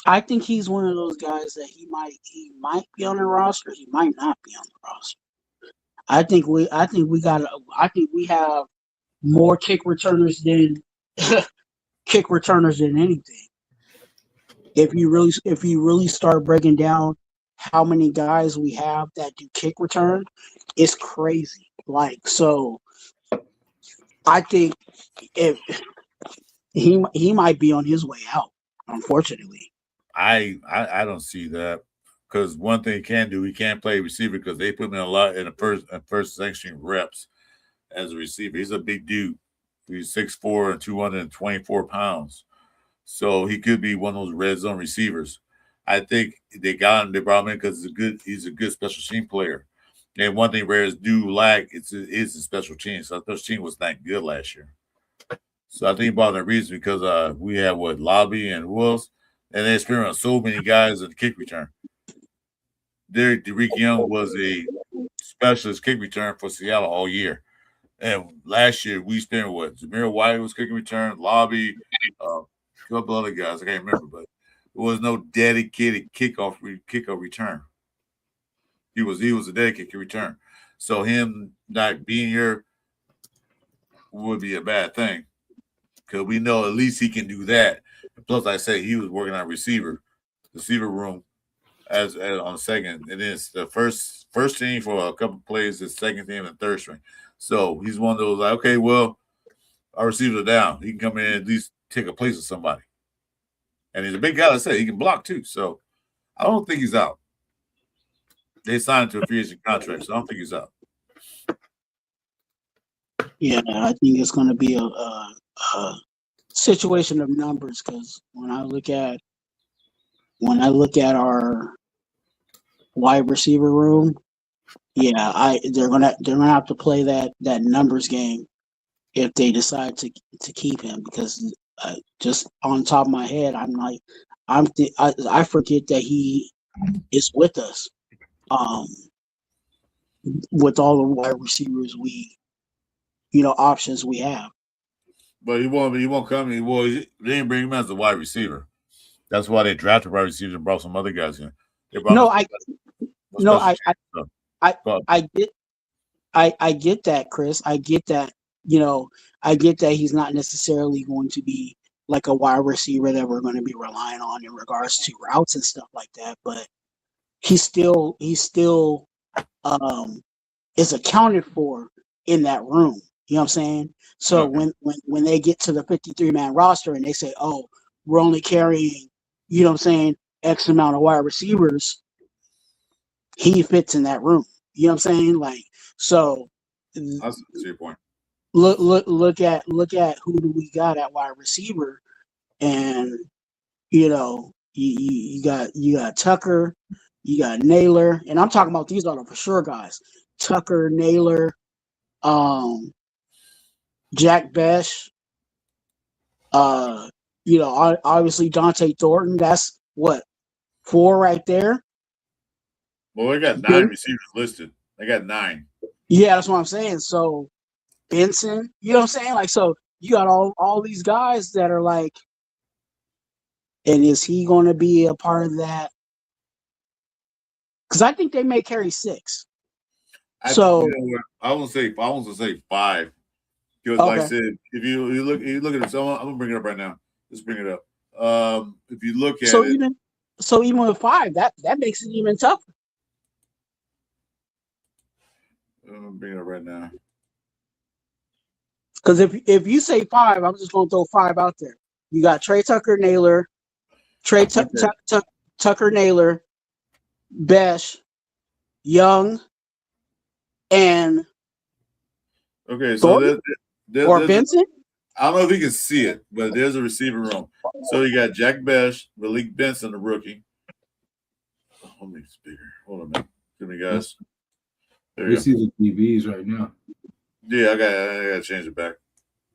I think he's one of those guys that he might be on the roster. He might not be on the roster. I think we have more kick returners than anything. If you really start breaking down how many guys we have that do kick return, it's crazy. Like, so I think if he might be on his way out, unfortunately. I don't see that because one thing he can do, he can't play receiver because they put him in a lot in the first section reps as a receiver. He's a big dude. He's 6'4" and 224 pounds. So he could be one of those red zone receivers. I think they brought him in because he's a good special team player. And one thing Raiders do lack is a special team. So special team was not good last year. So I think he brought that reason because we had Lobby and who else? And they experienced so many guys in the kick return. Derek Young was a specialist kick return for Seattle all year. And last year we spent Zamir White was kicking return, Lobby, a couple other guys. I can't remember, but there was no dedicated kickoff return. He was a dedicated return. So him not being here would be a bad thing. Because we know at least he can do that. Plus, I say he was working on receiver room as on second. And then it's the first team for a couple of plays, the second team and third string. So he's one of those like, okay, well, our receivers are down. He can come in and at least take a place of somebody. And he's a big guy, like I said, he can block too. So I don't think he's out. They signed him to a free agent contract, so I don't think he's out. Yeah, I think it's going to be a situation of numbers because when I look at our wide receiver room, yeah, they're gonna have to play that numbers game if they decide to keep him because just on top of my head, I forget that he is with us. With all the wide receivers options we have. But he won't come. They didn't bring him as a wide receiver. That's why they drafted wide receivers and brought some other guys in. I get that, Chris. I get that. you know, I get that he's not necessarily going to be like a wide receiver that we're going to be relying on in regards to routes and stuff like that, but he still is accounted for in that room. You know what I'm saying? So Okay. when they get to the 53-man roster and they say, "Oh, we're only carrying, you know what I'm saying, X amount of wide receivers," he fits in that room. You know what I'm saying? Like, so I see your point. look at who do we got at wide receiver, and you got Tucker, you got Naylor, and I'm talking about these are the for sure guys. Tucker, Naylor, Jack Besh, obviously Dante Thornton. That's what, 4 right there. Well, they got 9 Ben- receivers listed. They got 9. Yeah, that's what I'm saying. So Benson, you know what I'm saying? Like, so you got all these guys that are like, and is he going to be a part of that? Because I think they may carry 6. So I want to say 5. Because like I okay, said, if you look at it, so I'm gonna bring it up right now. Let's bring it up. If you look at so it, even with 5, that makes it even tougher. I'm gonna bring it up right now. Because if you say 5, I'm just going to throw 5 out there. You got Tucker, Naylor, Tucker, Naylor, Besh, Young, and Okay, so Thornton or Benson. I don't know if you can see it, but there's a receiving room. So you got Jack Besh, Malik Benson, the rookie. Let me speaker. Hold on a minute. Give me guys. There We you go. see the TVs right now. Yeah, I gotta change it back.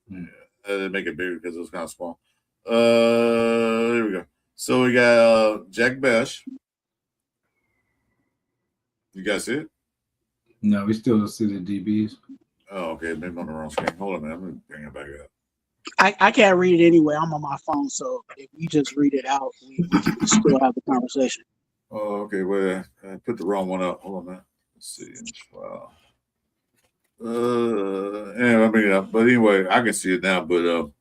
Hmm. I didn't make it bigger because it was kind of small. There we go. So we got Jack Besh. You guys see it? No, we still don't see the DBs. Oh, okay. Maybe I'm on the wrong screen. Hold on a minute. I'm gonna bring it back up. I can't read it anyway. I'm on my phone, so if you just read it out, we can still have the conversation. Oh, okay. Well, I put the wrong one up. Hold on a minute. Let's see. Wow. Anyway, I'll bring it up. But anyway, I can see it now. But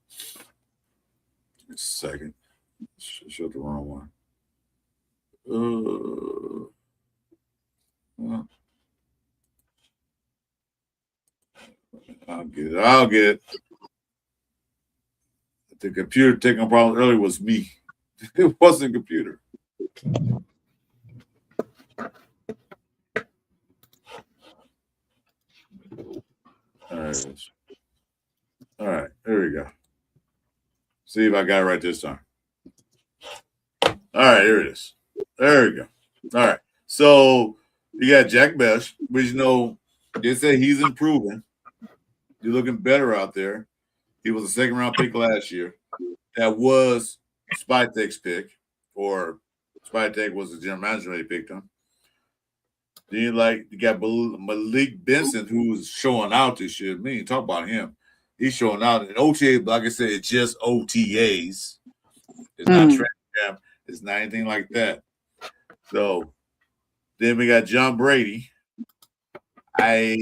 just a second. Showed the wrong one. I'll get it. I'll get it. The computer taking problem earlier was me. It wasn't a computer. All right. All right. There we go. See if I got it right this time. All right. Here it is. There we go. All right. So you got Jack Besh, which they say he's improving. He's looking better out there. He was a second-round pick last year. That was Spytek's pick, or Spytek was the general manager when he picked him. Then you got Malik Benson, who's showing out this year. Me, talk about him. He's showing out. And OTA, like I said, it's just OTAs. It's not training camp. It's not anything like that. So then we got John Brady. I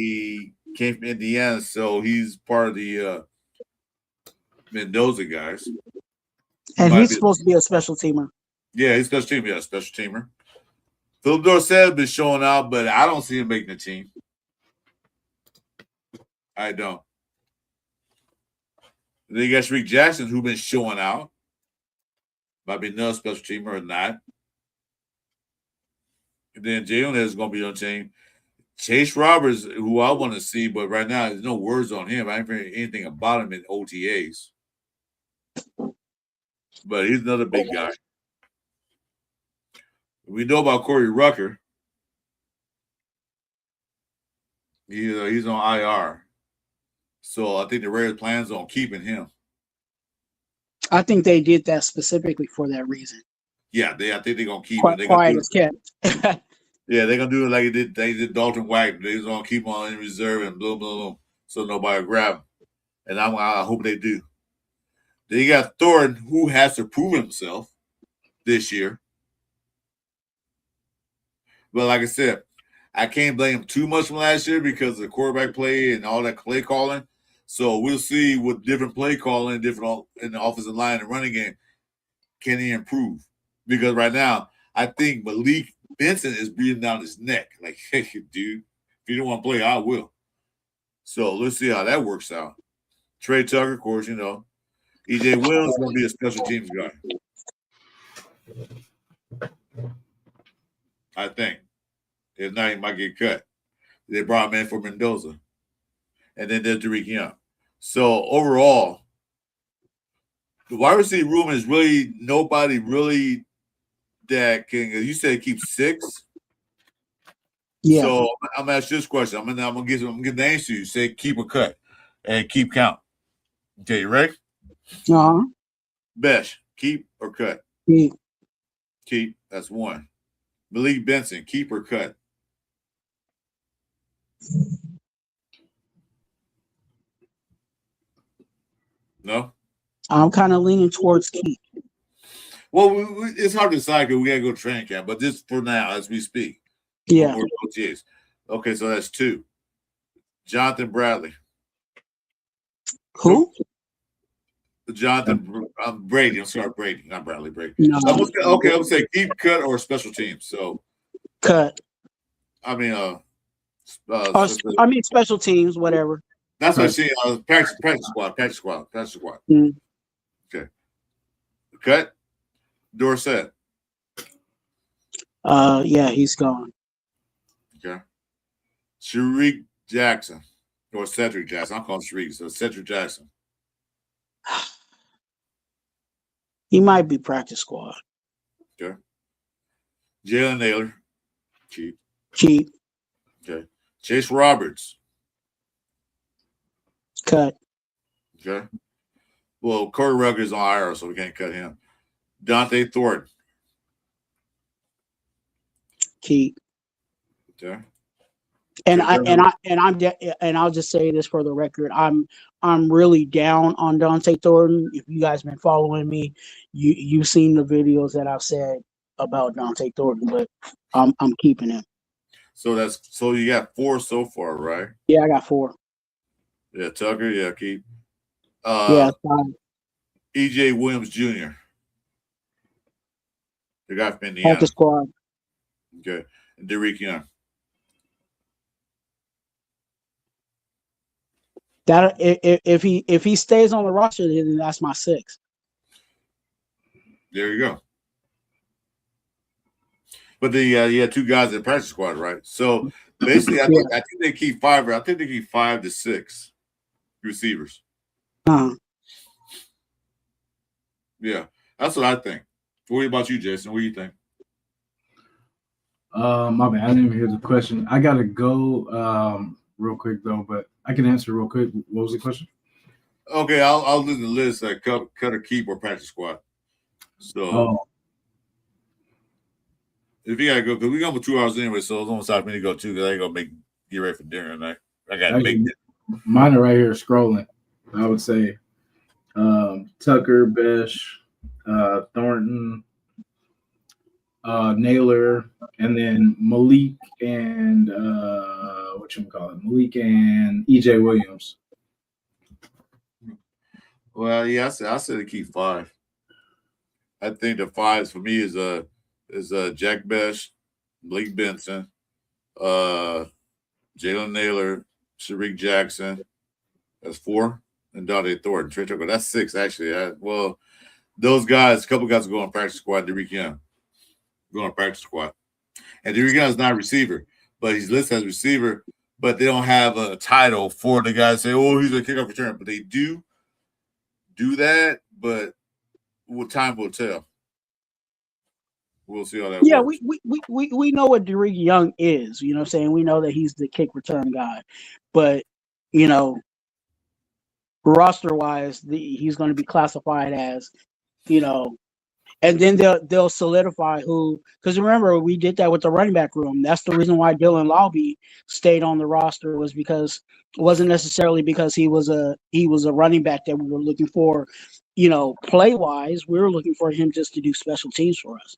came from Indiana, so he's part of the Mendoza guys. And he's supposed to be a special teamer. Yeah, he's special teamer. Yeah, special teamer. Philip Dorsett has been showing out, but I don't see him making the team. I don't. And then you got Shariq Jackson, who's been showing out. Might be another special teamer or not. And then Jalen is going to be on the team. Chase Roberts, who I want to see, but right now there's no words on him. I ain't heard anything about him in OTAs. But he's another big guy. We know about Corey Rucker. He's on IR. So I think the Raiders plans on keeping him. I think they did that specifically for that reason. Yeah, I think they're gonna keep him. They're Quiet as kept. Yeah, they're gonna do it like they did Dalton Wagner. They're gonna keep him on in reserve and blah blah blah, so nobody will grab him. And I hope they do. Then you got Thornton, who has to prove himself this year. But like I said, I can't blame him too much from last year because of the quarterback play and all that play calling. So we'll see with different play calling, different in the offensive line and running game, can he improve? Because right now, I think Malik Benson is breathing down his neck. Like, hey, dude, if you don't want to play, I will. So let's see how that works out. Trey Tucker, of course, you know. EJ Williams is going to be a special teams guy. I think. If not, he might get cut. They brought him in for Mendoza. And then there's Derek Young. So overall, the wide receiver room is really nobody really that can. You said keep 6. Yeah. So I'm gonna ask you this question. I'm gonna get the answer. You say keep or cut, and keep count. Okay, you ready? Besh, keep or cut? Keep. Keep. That's 1. Malik Benson, keep or cut? No. I'm kind of leaning towards keep. Well, it's hard to decide because we got to go to training camp. But just for now, as we speak. Yeah. Okay, so that's 2. Jonathan Bradley. Who? Jonathan Brady. I'm sorry, Brady, not Bradley. Brady. No. I'm gonna say keep, cut, or special teams. So cut. I mean, special teams, whatever. That's what I see. Practice squad. Mm. Okay. Cut. Dorsett. Yeah, he's gone. Okay. Sharik Jackson. Or Cedric Jackson. I'm calling Sharik. So Cedric Jackson. He might be practice squad. Okay. Jalen Naylor. Cheap. Okay. Chase Roberts. Cut. Okay. Well, Corey Rugged is on IR, so we can't cut him. Dante Thornton. Keep. Okay. And I'll just say this for the record. I'm really down on Dante Thornton. If you guys been following me, you've seen the videos that I've said about Dante Thornton, but I'm keeping him. So you got 4 so far, right? Yeah, I got 4. Yeah, Tucker, yeah, keep. Yeah, 5. EJ Williams Jr. The guy from Indiana. Practice squad. Okay. And Derek Young. That if he stays on the roster, then that's my 6. There you go. But you had 2 guys in the practice squad, right? So basically, I think they keep 5. I think they keep 5 to 6 receivers. Yeah, that's what I think. What about you, Jason? What do you think? My bad. I didn't even hear the question. I gotta go real quick though, but I can answer real quick. What was the question? Okay, I'll do the list. Cut or keep or practice squad. So if you gotta go, because we go for 2 hours anyway, so it's almost time for me to go too. Because I gotta get ready for dinner tonight. I gotta make it. Mine are right here scrolling. I would say Tucker, Besh, Thornton, Naylor, and then Malik and Malik and EJ Williams. Well, yeah, I said to keep 5. I think the 5s for me is Jack Besh, Blake Benson, Jalen Naylor, Sharik Jackson. That's 4, and Dante Thornton. Trey Tucker. That's 6 actually. Those guys, a couple guys are going on practice squad. Derek Young going on practice squad, and Derek Young is not a receiver, but he's listed as a receiver. But they don't have a title for the guys say, "Oh, he's a kickoff return." But they do that. But time will tell. We'll see how that works. We know what Derek Young is. You know what I'm saying? We know that he's the kick return guy. But, roster-wise, he's going to be classified as, and then they'll solidify who. Because remember, we did that with the running back room. That's the reason why Dylan Lobby stayed on the roster was because it wasn't necessarily because he was a running back that we were looking for. Play-wise, we were looking for him just to do special teams for us.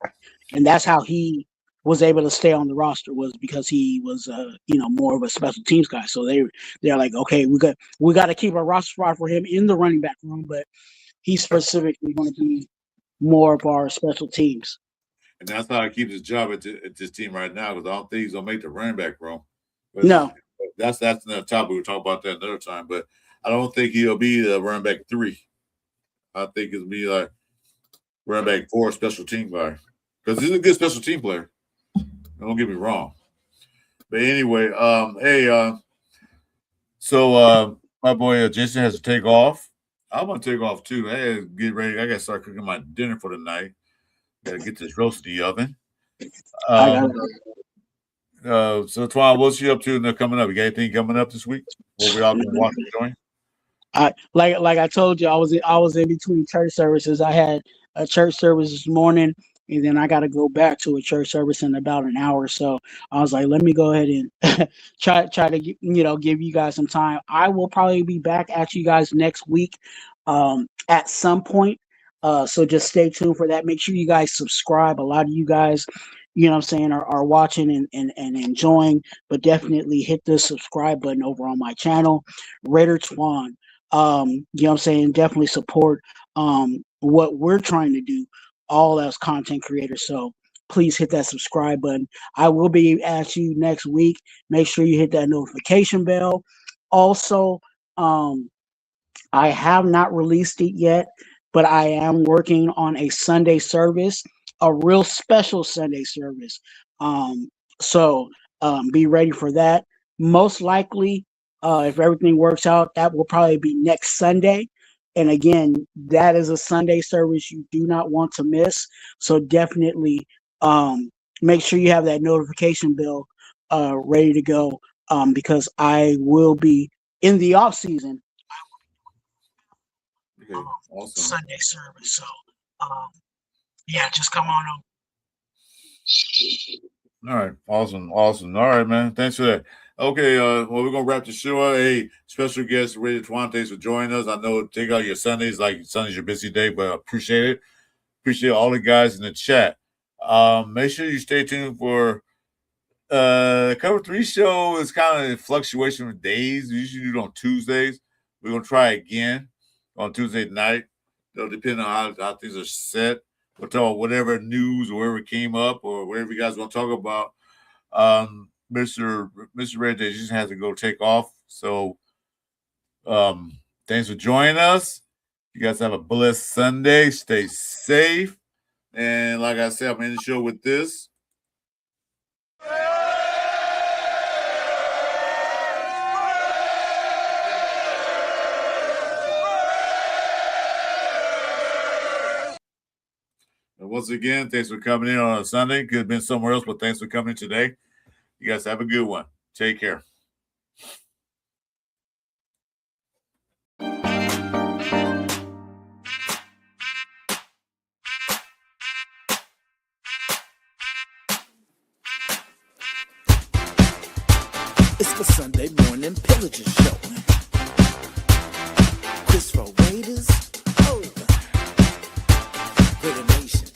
And that's how he was able to stay on the roster was because he was more of a special teams guy. So they're like, okay, we got to keep a roster spot for him in the running back room, but he's specifically going to be more of our special teams. And that's how he keeps his job at this team right now, because I don't think he's gonna make the running back room. But No. That's another topic. We'll talk about that another time. But I don't think he'll be the running back 3. I think it'll be like running back 4, special team guy. Because he's a good special team player. Don't get me wrong. But anyway, so my boy Jason has to take off. I'm gonna take off too. I gotta get ready. I gotta start cooking my dinner for the night. Gotta get this roast in the oven. So Twan, what's you up to coming up? You got anything coming up this week? What we all can watch and join? Like I told you, I was in between church services. I had a church service this morning, and then I got to go back to a church service in about an hour. So I was like, let me go ahead and try to give you guys some time. I will probably be back at you guys next week at some point. So just stay tuned for that. Make sure you guys subscribe. A lot of you guys, are watching and enjoying, but definitely hit the subscribe button over on my channel, Raider Twan. Definitely support what we're trying to do, all as content creators. So please hit that subscribe button. I will be at you next week. Make sure you hit that notification bell. Also, I have not released it yet, but I am working on a Sunday service, a real special Sunday service. So be ready for that. Most likely, if everything works out, that will probably be next Sunday. And again, that is a Sunday service you do not want to miss. So definitely make sure you have that notification bell ready to go, because I will be in the off season. Okay, awesome. Sunday service. So just come on over. All right, awesome. All right, man. Thanks for that. Okay, well, we're gonna wrap the show up. Hey, special guest Raider Twan, thanks for joining us. I know take out your Sundays, like Sunday's your busy day, but I appreciate it. Appreciate all the guys in the chat. Make sure you stay tuned for Cover 3 show. Is kind of a fluctuation of days. We usually do it on Tuesdays. We're gonna try again on Tuesday night. It'll depend on how things are set. We'll talk whatever news or whatever came up or whatever you guys want to talk about. Mr. Red Day just has to go take off. So thanks for joining us. You guys have a blessed Sunday. Stay safe. And like I said, I'm ending the show with this. And once again, thanks for coming in on a Sunday. Could have been somewhere else, but thanks for coming today. You guys have a good one. Take care. It's the Sunday morning pillaging show. Chris for Raiders. Oh, Raider Nation.